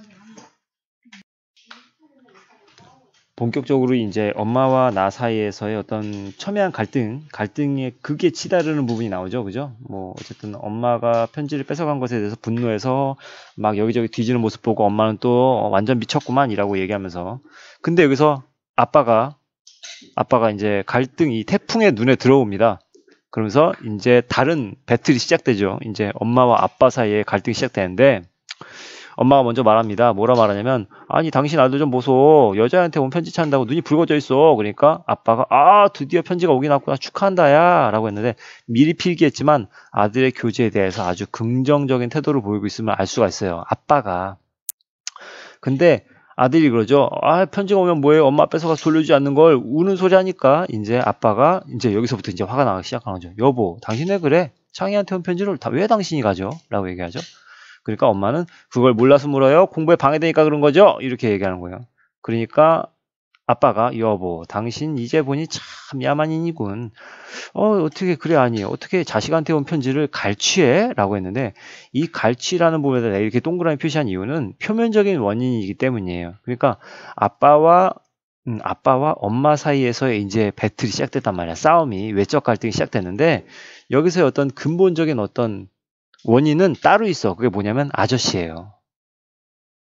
본격적으로 이제 엄마와 나 사이에서의 어떤 첨예한 갈등의 극에 치달으는 부분이 나오죠. 그죠? 뭐, 어쨌든 엄마가 편지를 뺏어간 것에 대해서 분노해서 막 여기저기 뒤지는 모습 보고 엄마는 또 완전 미쳤구만 이라고 얘기하면서. 근데 여기서 아빠가 이제 갈등이 태풍의 눈에 들어옵니다. 그러면서 이제 다른 배틀이 시작되죠. 이제 엄마와 아빠 사이에 갈등이 시작되는데, 엄마가 먼저 말합니다. 뭐라 말하냐면, 아니 당신 아들 좀 보소, 여자한테 온 편지 찾는다고 눈이 붉어져 있어. 그러니까 아빠가 드디어 편지가 오긴 왔구나, 축하한다 야 라고 했는데, 미리 필기했지만 아들의 교제에 대해서 아주 긍정적인 태도를 보이고 있음을 알 수가 있어요, 아빠가. 근데 아들이 그러죠. 편지가 오면 뭐해, 엄마 뺏어가서 돌려주지 않는 걸, 우는 소리 하니까 이제 아빠가 이제 여기서부터 이제 화가 나기 시작하는 거죠. 여보, 당신 왜 그래? 창희한테 온 편지를 왜 당신이 가져? 라고 얘기하죠. 그러니까 엄마는 그걸 몰라서 물어요. 공부에 방해되니까 그런 거죠? 이렇게 얘기하는 거예요. 그러니까 아빠가, 여보, 당신 이제 보니 참 야만인이군. 어떻게 그래, 아니, 어떻게 자식한테 온 편지를 갈취해? 라고 했는데, 이 갈취라는 부분에다 이렇게 동그라미 표시한 이유는 표면적인 원인이기 때문이에요. 그러니까 아빠와 엄마 사이에서의 이제 배틀이 시작됐단 말이야. 싸움이, 외적 갈등이 시작됐는데, 여기서의 어떤 근본적인 어떤 원인은 따로 있어. 그게 뭐냐면 아저씨예요.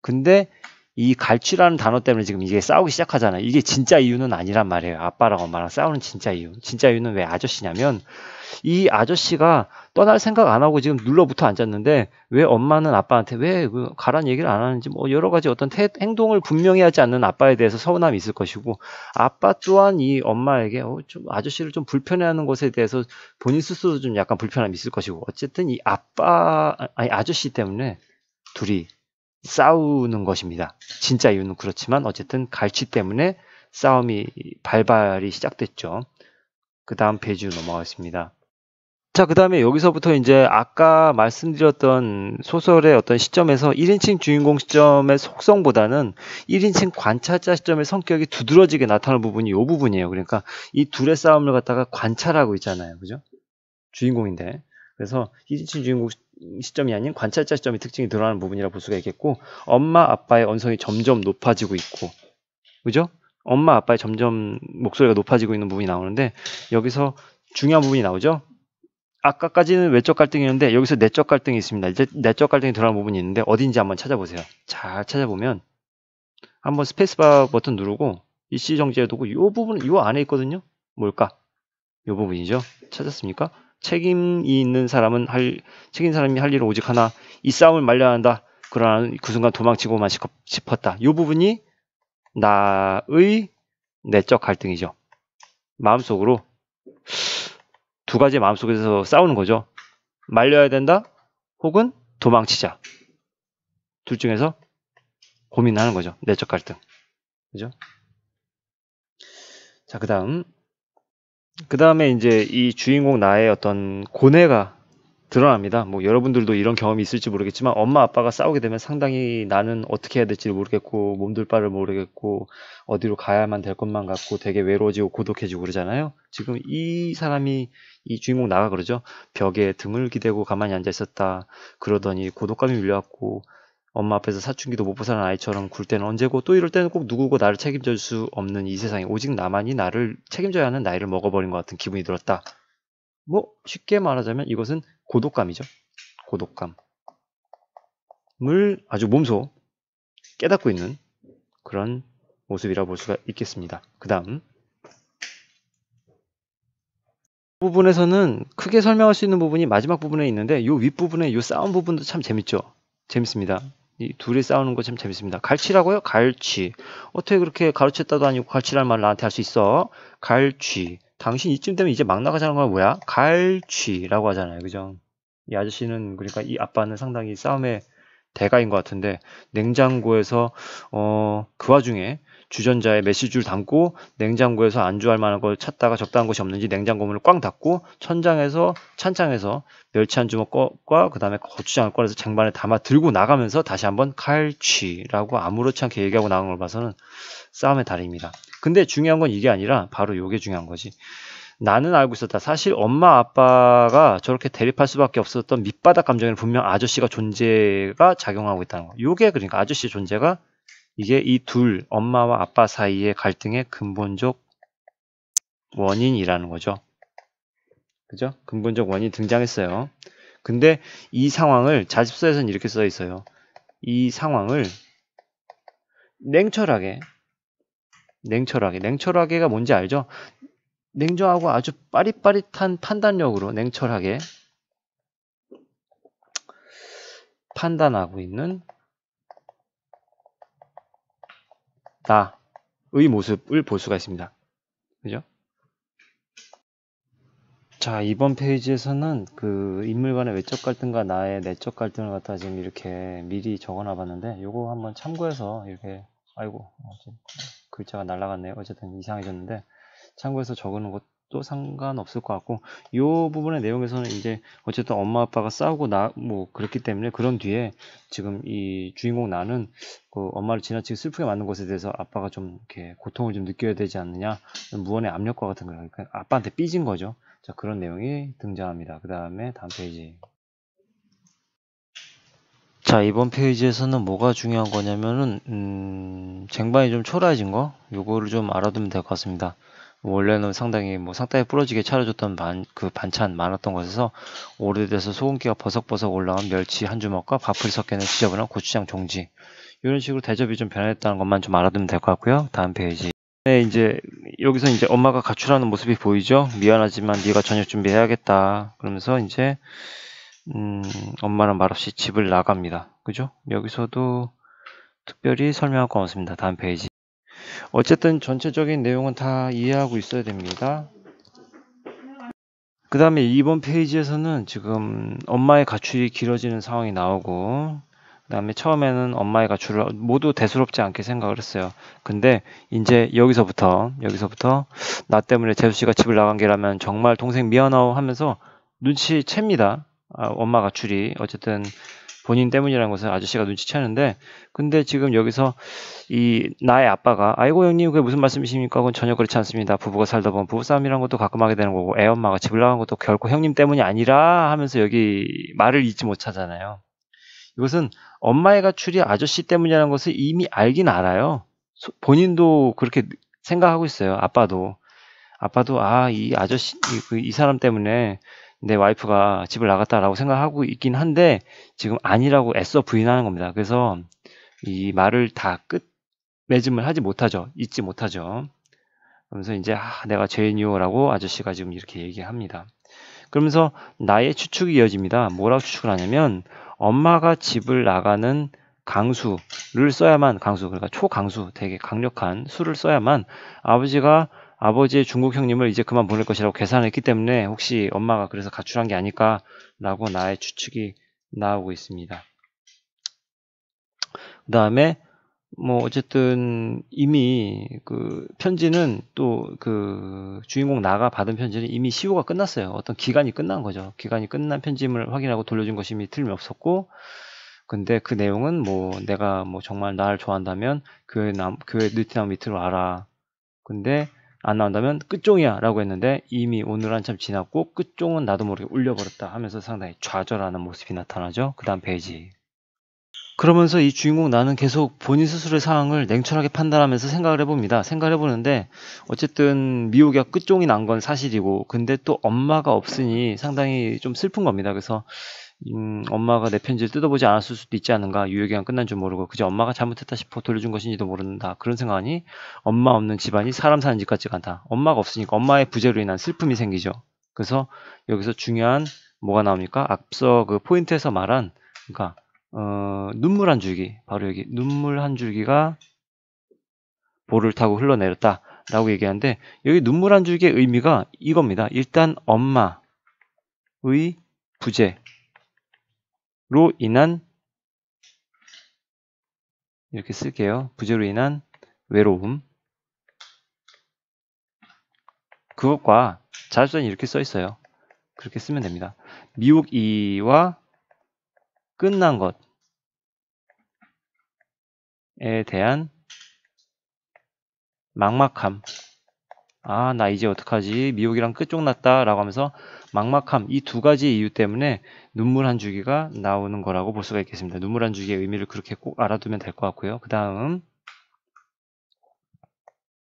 근데 이 갈취라는 단어 때문에 지금 이게 싸우기 시작하잖아요. 이게 진짜 이유는 아니란 말이에요. 아빠랑 엄마랑 싸우는 진짜 이유. 진짜 이유는 왜 아저씨냐면, 이 아저씨가 떠날 생각 안 하고 지금 눌러붙어 앉았는데, 왜 엄마는 아빠한테 왜 가란 얘기를 안 하는지, 뭐 여러 가지 어떤 행동을 분명히 하지 않는 아빠에 대해서 서운함이 있을 것이고, 아빠 또한 이 엄마에게 좀 아저씨를 좀 불편해하는 것에 대해서 본인 스스로도 좀 약간 불편함이 있을 것이고, 어쨌든 이 아저씨 때문에 둘이 싸우는 것입니다. 진짜 이유는 그렇지만 어쨌든 갈취 때문에 싸움이 발발이 시작됐죠. 그 다음 페이지로 넘어가겠습니다. 자, 그 다음에 여기서부터 이제 아까 말씀드렸던 소설의 어떤 시점에서 1인칭 주인공 시점의 속성보다는 1인칭 관찰자 시점의 성격이 두드러지게 나타나는 부분이 이 부분이에요. 그러니까 이 둘의 싸움을 갖다가 관찰하고 있잖아요. 그죠? 주인공인데. 그래서 1인칭 주인공 시점이 아닌 관찰자 시점의 특징이 드러나는 부분이라고 볼 수가 있겠고, 엄마 아빠의 언성이 점점 높아지고 있고, 그죠? 엄마 아빠의 점점 목소리가 높아지고 있는 부분이 나오는데, 여기서 중요한 부분이 나오죠. 아까까지는 외적 갈등이었는데 여기서 내적 갈등이 있습니다. 이제 내적 갈등이 드러나는 부분이 있는데 어딘지 한번 찾아보세요. 잘 찾아보면 한번 스페이스바 버튼 누르고 일시 정지해 두고 이 부분은 이 안에 있거든요. 뭘까? 이 부분이죠. 찾았습니까? 책임이 있는 사람이 할 일은 오직 하나, 이 싸움을 말려야 한다. 그러나 그 순간 도망치고만 싶었다. 이 부분이 나의 내적 갈등이죠. 마음속으로 두 가지 마음속에서 싸우는 거죠. 말려야 된다, 혹은 도망치자. 둘 중에서 고민하는 거죠. 내적 갈등. 그죠? 자, 그 다음에 이제 이 주인공 나의 어떤 고뇌가 드러납니다. 뭐 여러분들도 이런 경험이 있을지 모르겠지만, 엄마 아빠가 싸우게 되면 상당히 나는 어떻게 해야 될지 모르겠고, 몸둘 바를 모르겠고, 어디로 가야만 될 것만 같고, 되게 외로워지고 고독해지고 그러잖아요. 지금 이 주인공 나가 그러죠. 벽에 등을 기대고 가만히 앉아 있었다. 그러더니 고독감이 밀려왔고, 엄마 앞에서 사춘기도 못 벗어난 아이처럼 굴 때는 언제고, 또 이럴 때는 꼭 누구고 나를 책임질 수 없는 이 세상에 오직 나만이 나를 책임져야 하는 나이를 먹어버린 것 같은 기분이 들었다. 뭐 쉽게 말하자면 이것은 고독감이죠. 고독감을 아주 몸소 깨닫고 있는 그런 모습이라고 볼 수가 있겠습니다. 그 다음 부분에서는 크게 설명할 수 있는 부분이 마지막 부분에 있는데, 이 윗부분에 이 싸움 부분도 참 재밌습니다. 이 둘이 싸우는 거 참 재밌습니다. 갈취라고요? 갈취. 어떻게 그렇게 가르쳤다도 아니고 갈취라는 말을 나한테 할 수 있어? 갈취. 당신 이쯤 되면 이제 막 나가자는 건 뭐야? 갈취라고 하잖아요. 그죠? 이 아저씨는, 그러니까 이 아빠는 상당히 싸움의 대가인 것 같은데, 냉장고에서 그 와중에 주전자에 메시지를 담고 냉장고에서 안주할 만한 걸 찾다가 적당한 것이 없는지 냉장고 문을 꽝 닫고 찬장에서 멸치 한 주먹과 그 다음에 고추장을 꺼내서 쟁반에 담아 들고 나가면서 다시 한번 칼취라고 아무렇지 않게 얘기하고 나간 걸 봐서는 싸움의 달인입니다. 근데 중요한 건 이게 아니라 바로 요게 중요한 거지. 나는 알고 있었다. 사실 엄마 아빠가 저렇게 대립할 수밖에 없었던 밑바닥 감정에는 분명 아저씨가 존재가 작용하고 있다는 거. 요게 그러니까 아저씨의 존재가 이게 이 둘 엄마와 아빠 사이의 갈등의 근본적 원인이라는 거죠. 그죠? 근본적 원인이 등장했어요. 근데 이 상황을 자습서에서는 이렇게 써 있어요. 이 상황을 냉철하게가 뭔지 알죠? 냉정하고 아주 빠릿빠릿한 판단력으로 냉철하게 판단하고 있는 나의 모습을 볼 수가 있습니다. 그죠? 자, 이번 페이지에서는 그 인물 간의 외적 갈등과 나의 내적 갈등을 갖다 지금 이렇게 미리 적어놔 봤는데 요거 한번 참고해서 이렇게 아이고 글자가 날라갔네요. 어쨌든 이상해졌는데 참고해서 적는 것도 상관없을 것 같고 요 부분의 내용에서는 이제 어쨌든 엄마 아빠가 싸우고 뭐 그렇기 때문에 그런 뒤에 지금 이 주인공 나는 그 엄마를 지나치게 슬프게 만든 것에 대해서 아빠가 좀 이렇게 고통을 좀 느껴야 되지 않느냐 무언의 압력과 같은 거예요. 그러니까 아빠한테 삐진 거죠. 자, 그런 내용이 등장합니다. 그 다음에 다음 페이지. 자, 이번 페이지에서는 뭐가 중요한 거냐면은 쟁반이 좀 초라해진 거 요거를 좀 알아두면 될 것 같습니다. 원래는 상당히 상다리 부러지게 차려줬던 그 반찬 많았던 것에서 오래돼서 소금기가 버석버석 올라온 멸치 한 주먹과 밥풀이 섞여있는 지저분한 고추장 종지 이런 식으로 대접이 좀 변했다는 것만 좀 알아두면 될 것 같고요. 다음 페이지. 네, 이제 여기서 이제 엄마가 가출하는 모습이 보이죠. 미안하지만 네가 저녁 준비해야겠다. 그러면서 이제 엄마는 말없이 집을 나갑니다. 그죠? 여기서도 특별히 설명할 건 없습니다. 다음 페이지. 어쨌든 전체적인 내용은 다 이해하고 있어야 됩니다. 그 다음에 이번 페이지에서는 지금 엄마의 가출이 길어지는 상황이 나오고 그 다음에 처음에는 엄마의 가출을 모두 대수롭지 않게 생각을 했어요. 근데 이제 여기서부터 나 때문에 재수씨가 집을 나간 게라면 정말 동생 미안하오 하면서 눈치챕니다. 엄마 가출이 어쨌든 본인 때문이라는 것을 아저씨가 눈치채는데 근데 지금 여기서 이 나의 아빠가 아이고 형님 그게 무슨 말씀이십니까? 그건 전혀 그렇지 않습니다. 부부가 살다 보면 부부싸움이라는 것도 가끔 하게 되는 거고 애엄마가 집을 나간 것도 결코 형님 때문이 아니라 하면서 여기 말을 잊지 못하잖아요. 이것은 엄마의 가출이 아저씨 때문이라는 것을 이미 알긴 알아요. 본인도 그렇게 생각하고 있어요. 아빠도 이 아저씨 이 사람 때문에 내 와이프가 집을 나갔다라고 생각하고 있긴 한데 지금 아니라고 애써 부인하는 겁니다. 그래서 이 말을 다 끝맺음을 하지 못하죠. 잊지 못하죠. 그러면서 이제 내가 죄인이요라고 아저씨가 지금 이렇게 얘기합니다. 그러면서 나의 추측이 이어집니다. 뭐라고 추측을 하냐면 엄마가 집을 나가는 강수를 써야만 그러니까 초강수 되게 강력한 수를 써야만 아버지의 중국 형님을 이제 그만 보낼 것이라고 계산했기 때문에 혹시 엄마가 그래서 가출한 게 아닐까라고 나의 추측이 나오고 있습니다. 그 다음에 어쨌든 이미 그 편지는 또 그 주인공 나가 받은 편지는 이미 시효가 끝났어요. 어떤 기간이 끝난 거죠. 기간이 끝난 편지임을 확인하고 돌려준 것이 이미 틀림없었고 근데 그 내용은 내가 정말 나를 좋아한다면 교회 느티나무 밑으로 와라. 근데 안 나온다면 끝종이야 라고 했는데 이미 오늘 한참 지났고 끝종은 나도 모르게 울려버렸다 하면서 상당히 좌절하는 모습이 나타나죠. 그 다음 페이지. 그러면서 이 주인공 나는 계속 본인 스스로의 상황을 냉철하게 판단하면서 생각을 해봅니다. 생각을 해보는데 어쨌든 미호가 끝종이 난 건 사실이고 근데 또 엄마가 없으니 상당히 좀 슬픈 겁니다. 그래서 엄마가 내 편지를 뜯어보지 않았을 수도 있지 않은가. 유효기간 끝난 줄 모르고 그저 엄마가 잘못했다 싶어 돌려준 것인지도 모른다. 그런 생각하니 엄마 없는 집안이 사람 사는 집 같지가 않다. 엄마가 없으니까 엄마의 부재로 인한 슬픔이 생기죠. 그래서 여기서 중요한 뭐가 나옵니까? 앞서 그 포인트에서 말한 그러니까 눈물 한 줄기 바로 여기 눈물 한 줄기가 볼을 타고 흘러내렸다 라고 얘기하는데 여기 눈물 한 줄기의 의미가 이겁니다. 일단 엄마의 부재로 인한 이렇게 쓸게요. 부재로 인한 외로움. 그것과 자습선이 이렇게 써 있어요. 그렇게 쓰면 됩니다. 미혹이와 끝난 것에 대한 막막함. 아, 나 이제 어떡하지? 미혹이랑 끝쪽 났다 라고 하면서 막막함, 이 두 가지 이유 때문에 눈물 한 줄기가 나오는 거라고 볼 수가 있겠습니다. 눈물 한 줄기의 의미를 그렇게 꼭 알아두면 될 것 같고요. 그 다음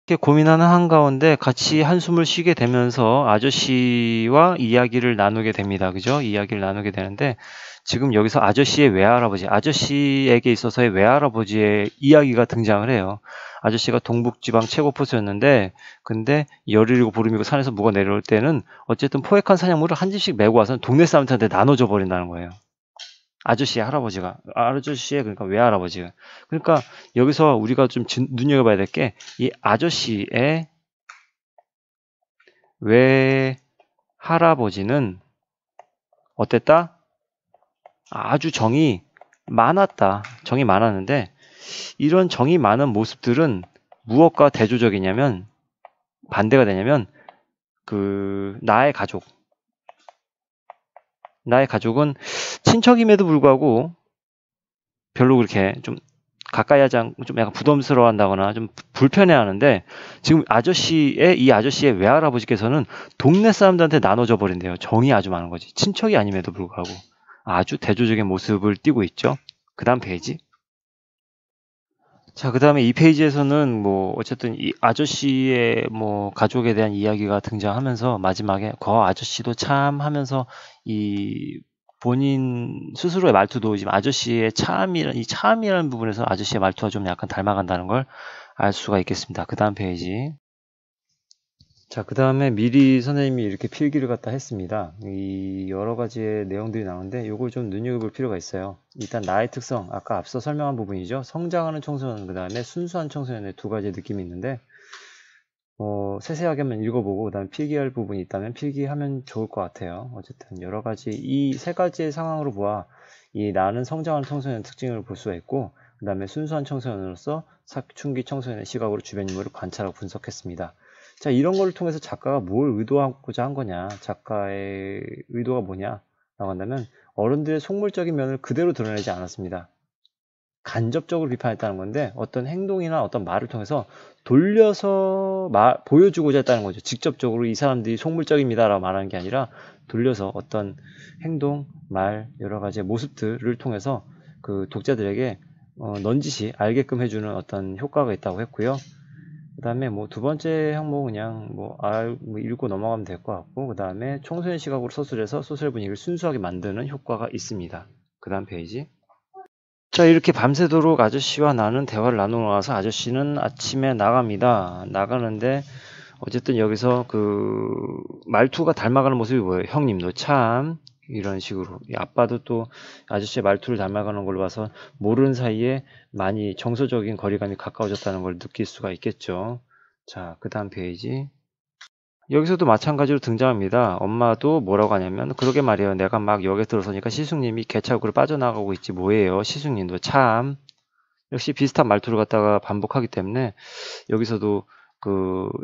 이렇게 고민하는 한가운데 같이 한숨을 쉬게 되면서 아저씨와 이야기를 나누게 됩니다. 그죠? 이야기를 나누게 되는데 지금 여기서 아저씨의 외할아버지, 아저씨에게 있어서의 외할아버지의 이야기가 등장을 해요. 아저씨가 동북지방 최고 포수였는데 근데 열을 잃고 보름이고 산에서 묵어 내려올 때는 어쨌든 포획한 사냥물을 한 집씩 메고 와서 동네 사람들한테 나눠줘 버린다는 거예요. 아저씨의 할아버지가, 아저씨의 그러니까 외할아버지가. 그러니까 여기서 우리가 좀 눈여겨봐야 될 게 이 아저씨의 외할아버지는 어땠다? 아주 정이 많았다. 정이 많았는데 이런 정이 많은 모습들은 무엇과 대조적이냐면 반대가 되냐면 나의 가족은 친척임에도 불구하고 별로 그렇게 좀 가까이 하지 않고 좀 약간 부담스러워 한다거나 좀 불편해 하는데 지금 이 아저씨의 외할아버지께서는 동네 사람들한테 나눠줘 버린대요. 정이 아주 많은 거지. 친척이 아님에도 불구하고 아주 대조적인 모습을 띠고 있죠. 그 다음 페이지. 자, 그 다음에 이 페이지에서는 뭐 어쨌든 이 아저씨의 뭐 가족에 대한 이야기가 등장하면서 마지막에 거 아저씨도 참 하면서 이 본인 스스로의 말투도 지금 아저씨의 참이라는 부분에서 아저씨의 말투가 좀 약간 닮아간다는 걸 알 수가 있겠습니다. 그 다음 페이지. 자, 그 다음에 미리 선생님이 이렇게 필기를 갖다 했습니다. 이 여러 가지의 내용들이 나오는데 이걸 좀 눈여겨볼 필요가 있어요. 일단 나의 특성, 아까 앞서 설명한 부분이죠. 성장하는 청소년, 그 다음에 순수한 청소년의 두 가지 느낌이 있는데 세세하게 한번 읽어보고 그 다음에 필기할 부분이 있다면 필기하면 좋을 것 같아요. 어쨌든 여러 가지 이 세 가지의 상황으로 보아 이 나는 성장하는 청소년의 특징을 볼 수가 있고 그 다음에 순수한 청소년으로서 사춘기 청소년의 시각으로 주변 인물을 관찰하고 분석했습니다. 자, 이런 걸 통해서 작가가 뭘 의도하고자 한 거냐, 작가의 의도가 뭐냐 라고 한다면 어른들의 속물적인 면을 그대로 드러내지 않았습니다. 간접적으로 비판했다는 건데 어떤 행동이나 어떤 말을 통해서 돌려서 보여주고자 했다는 거죠. 직접적으로 이 사람들이 속물적입니다 라고 말하는 게 아니라 돌려서 어떤 행동, 말, 여러 가지의 모습들을 통해서 그 독자들에게 넌지시 알게끔 해주는 어떤 효과가 있다고 했고요. 그 다음에 뭐 두 번째 항목은 그냥 읽고 넘어가면 될 것 같고 그 다음에 청소년 시각으로 서술해서 소설 분위기를 순수하게 만드는 효과가 있습니다. 그 다음 페이지. 자, 이렇게 밤새도록 아저씨와 나는 대화를 나누고 나서 아저씨는 아침에 나갑니다. 나가는데 어쨌든 여기서 그 말투가 닮아가는 모습이 뭐예요? 형님도 참 이런 식으로 아빠도 또 아저씨의 말투를 닮아가는 걸로 봐서 모르는 사이에 많이 정서적인 거리감이 가까워졌다는 걸 느낄 수가 있겠죠. 자, 그 다음 페이지. 여기서도 마찬가지로 등장합니다. 엄마도 뭐라고 하냐면 그러게 말이에요. 내가 막 역에 들어서니까 시숙님이 개차고로 빠져나가고 있지 뭐예요. 시숙님도 참 역시 비슷한 말투를 갖다가 반복하기 때문에 여기서도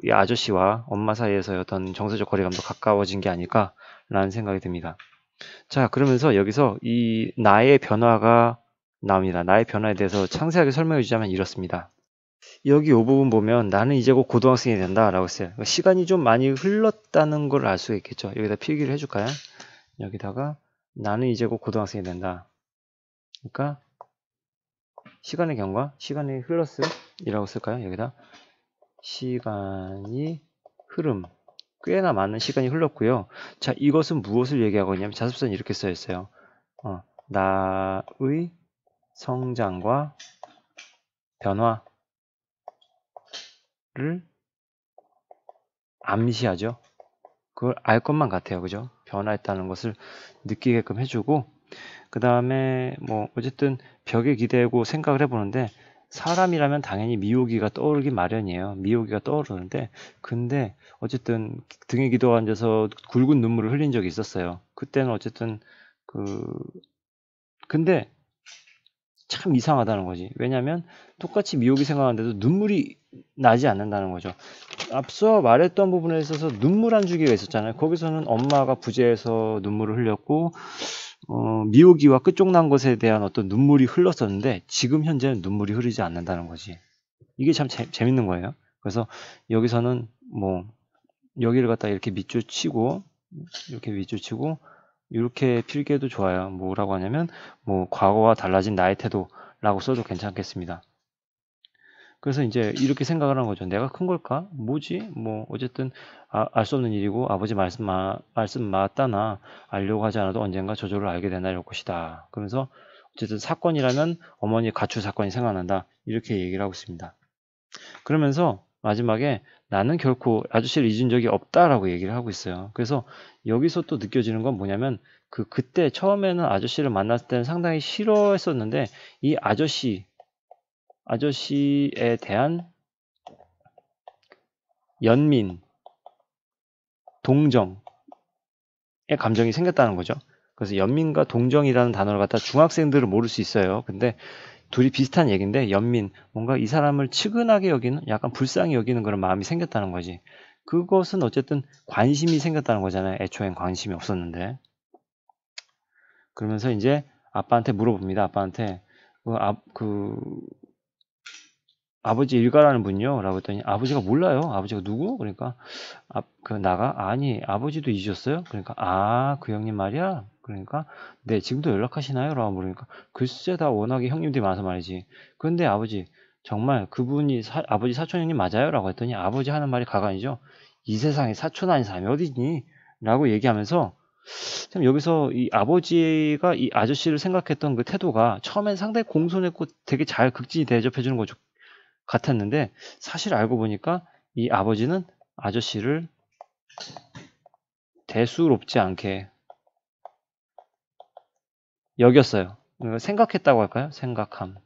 이 아저씨와 엄마 사이에서의 어떤 정서적 거리감도 가까워진 게 아닐까라는 생각이 듭니다. 자, 그러면서 여기서 이 나의 변화가 나옵니다. 나의 변화에 대해서 상세하게 설명해 주자면 이렇습니다. 여기 이 부분 보면 나는 이제 곧 고등학생이 된다 라고 했어요. 시간이 좀 많이 흘렀다는 걸 알 수가 있겠죠. 여기다 필기를 해줄까요? 여기다가 나는 이제 곧 고등학생이 된다. 그러니까 시간의 경과, 시간이 흘렀음 이라고 쓸까요? 여기다 시간이 흐름, 꽤나 많은 시간이 흘렀고요. 자, 이것은 무엇을 얘기하고 있냐면 자습선이 이렇게 써 있어요. 나의 성장과 변화를 암시하죠. 그걸 알 것만 같아요. 그죠? 변화했다는 것을 느끼게끔 해주고 그 다음에 뭐 어쨌든 벽에 기대고 생각을 해보는데 사람이라면 당연히 미오기가 떠오르기 마련이에요. 미오기가 떠오르는데, 근데 어쨌든 등에 기도가 앉아서 굵은 눈물을 흘린 적이 있었어요. 그때는 어쨌든 근데 참 이상하다는 거지. 왜냐면 똑같이 미오기 생각하는데도 눈물이 나지 않는다는 거죠. 앞서 말했던 부분에 있어서 눈물 한 주기가 있었잖아요. 거기서는 엄마가 부재해서 눈물을 흘렸고 미오기와 끝쪽 난 것에 대한 어떤 눈물이 흘렀었는데 지금 현재는 눈물이 흐르지 않는다는 거지. 이게 참 재밌는 거예요. 그래서 여기서는 뭐 여기를 갖다 이렇게 밑줄 치고 이렇게 필기해도 좋아요. 뭐라고 하냐면 뭐 과거와 달라진 나의 태도라고 써도 괜찮겠습니다. 그래서 이제 이렇게 생각을 하는 거죠. 내가 큰 걸까? 뭐지? 뭐 어쨌든 알 수 없는 일이고 아버지 말씀 맞다나 알려고 하지 않아도 언젠가 저절로 알게 되나 이럴 것이다. 그러면서 어쨌든 사건이라면 어머니 가출 사건이 생각난다. 이렇게 얘기를 하고 있습니다. 그러면서 마지막에 나는 결코 아저씨를 잊은 적이 없다라고 얘기를 하고 있어요. 그래서 여기서 또 느껴지는 건 뭐냐면 그때 처음에는 아저씨를 만났을 때는 상당히 싫어했었는데 이 아저씨에 대한 연민, 동정의 감정이 생겼다는 거죠. 그래서 연민과 동정이라는 단어를 갖다 중학생들은 모를 수 있어요. 근데 둘이 비슷한 얘기인데 연민, 뭔가 이 사람을 측은하게 여기는 약간 불쌍히 여기는 그런 마음이 생겼다는 거지. 그것은 어쨌든 관심이 생겼다는 거잖아요. 애초엔 관심이 없었는데. 그러면서 이제 아빠한테 물어봅니다. 아빠한테 아버지 일가라는 분요? 라고 했더니 아버지가 몰라요. 아버지가 누구? 그러니까 아니 아버지도 잊으셨어요? 그러니까 그 형님 말이야? 그러니까 네 지금도 연락하시나요? 라고 물으니까 글쎄 다 워낙에 형님들이 많아서 말이지. 그런데 아버지 정말 그분이 아버지 사촌 형님 맞아요? 라고 했더니 아버지 하는 말이 가관이죠. 이 세상에 사촌 아닌 사람이 어디니? 라고 얘기하면서 참 여기서 이 아버지가 이 아저씨를 생각했던 그 태도가 처음엔 상당히 공손했고 되게 잘 극진히 대접해 주는 거죠. 같았는데 사실 알고 보니까 이 아버지는 아저씨를 대수롭지 않게 여겼어요. 생각했다고 할까요? 생각함.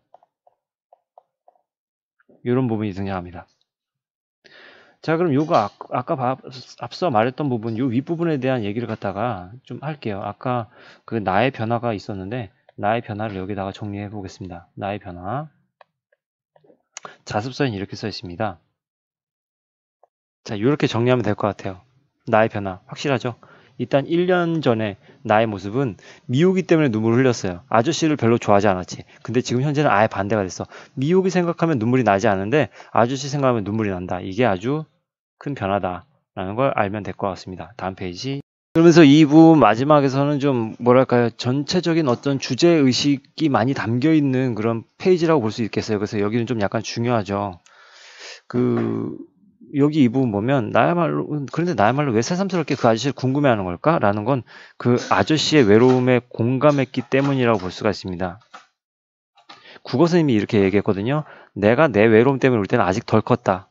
이런 부분이 등장합니다. 자, 그럼 요거 아까 앞서 말했던 부분, 요 윗부분에 대한 얘기를 갖다가 좀 할게요. 아까 그 나의 변화가 있었는데 나의 변화를 여기다가 정리해 보겠습니다. 나의 변화. 자습서에는 이렇게 써 있습니다. 자, 이렇게 정리하면 될 것 같아요. 나의 변화. 확실하죠? 일단 1년 전에 나의 모습은 미우기 때문에 눈물을 흘렸어요. 아저씨를 별로 좋아하지 않았지. 근데 지금 현재는 아예 반대가 됐어. 미우기 생각하면 눈물이 나지 않는데 아저씨 생각하면 눈물이 난다. 이게 아주 큰 변화다라는 걸 알면 될 것 같습니다. 다음 페이지. 그러면서 2부 마지막에서는 좀 뭐랄까요, 전체적인 어떤 주제의식이 많이 담겨있는 그런 페이지라고 볼 수 있겠어요. 그래서 여기는 좀 약간 중요하죠. 여기 이 부분 보면 그런데 나야말로 왜 새삼스럽게 그 아저씨를 궁금해하는 걸까? 라는 건 그 아저씨의 외로움에 공감했기 때문이라고 볼 수가 있습니다. 국어 선생님이 이렇게 얘기했거든요. 내가 내 외로움 때문에 울 때는 아직 덜 컸다.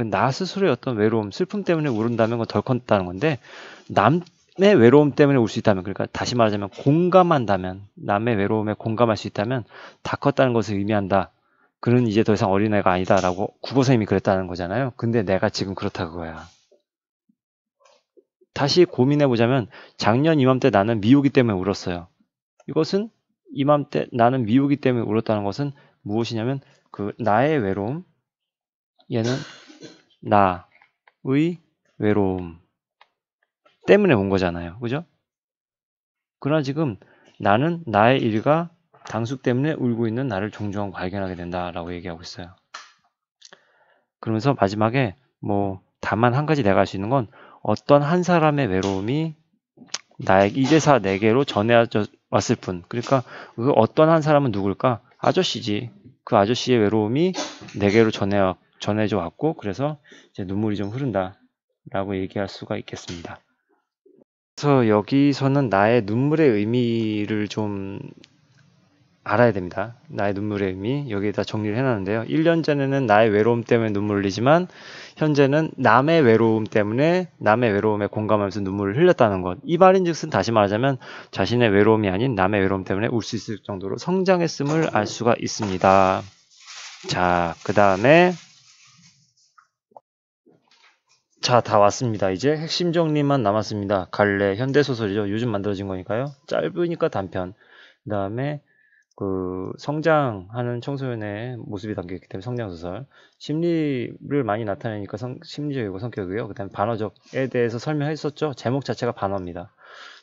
나 스스로의 어떤 외로움, 슬픔 때문에 울은다면 그건 덜 컸다는 건데 남의 외로움 때문에 울 수 있다면, 그러니까 다시 말하자면 공감한다면, 남의 외로움에 공감할 수 있다면 다 컸다는 것을 의미한다. 그는 이제 더 이상 어린애가 아니다라고 국어 선생님이 그랬다는 거잖아요. 근데 내가 지금 그렇다 그거야. 다시 고민해보자면 작년 이맘때 나는 미우기 때문에 울었어요. 이것은 이맘때 나는 미우기 때문에 울었다는 것은 무엇이냐면 나의 외로움, 얘는 나의 외로움 때문에 온 거잖아요. 그죠? 그러나 지금 나는 나의 일과 당숙 때문에 울고 있는 나를 종종 발견하게 된다라고 얘기하고 있어요. 그러면서 마지막에 다만 한 가지 내가 할 수 있는 건 어떤 한 사람의 외로움이 이제사 내게로 전해왔을 뿐. 그러니까 그 어떤 한 사람은 누굴까? 아저씨지. 그 아저씨의 외로움이 내게로 전해져 왔고 그래서 이제 눈물이 좀 흐른다라고 얘기할 수가 있겠습니다. 그래서 여기서는 나의 눈물의 의미를 좀 알아야 됩니다. 나의 눈물의 의미 여기에다 정리를 해놨는데요. 1년 전에는 나의 외로움 때문에 눈물을 흘리지만 현재는 남의 외로움 때문에 남의 외로움에 공감하면서 눈물을 흘렸다는 것. 이 말인즉슨 다시 말하자면 자신의 외로움이 아닌 남의 외로움 때문에 울 수 있을 정도로 성장했음을 알 수가 있습니다. 자, 그 다음에 자, 다 왔습니다. 이제 핵심 정리만 남았습니다. 갈래, 현대소설이죠. 요즘 만들어진 거니까요. 짧으니까 단편. 그 다음에 그 성장하는 청소년의 모습이 담겨있기 때문에 성장소설. 심리를 많이 나타내니까 심리적이고 성격이고요. 그 다음에 반어적에 대해서 설명했었죠. 제목 자체가 반어입니다.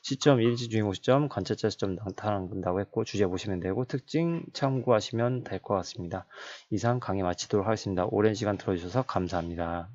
시점, 1지 주인공 시점, 관찰자 시점 나타난다고 했고 주제 보시면 되고 특징 참고하시면 될 것 같습니다. 이상 강의 마치도록 하겠습니다. 오랜 시간 들어주셔서 감사합니다.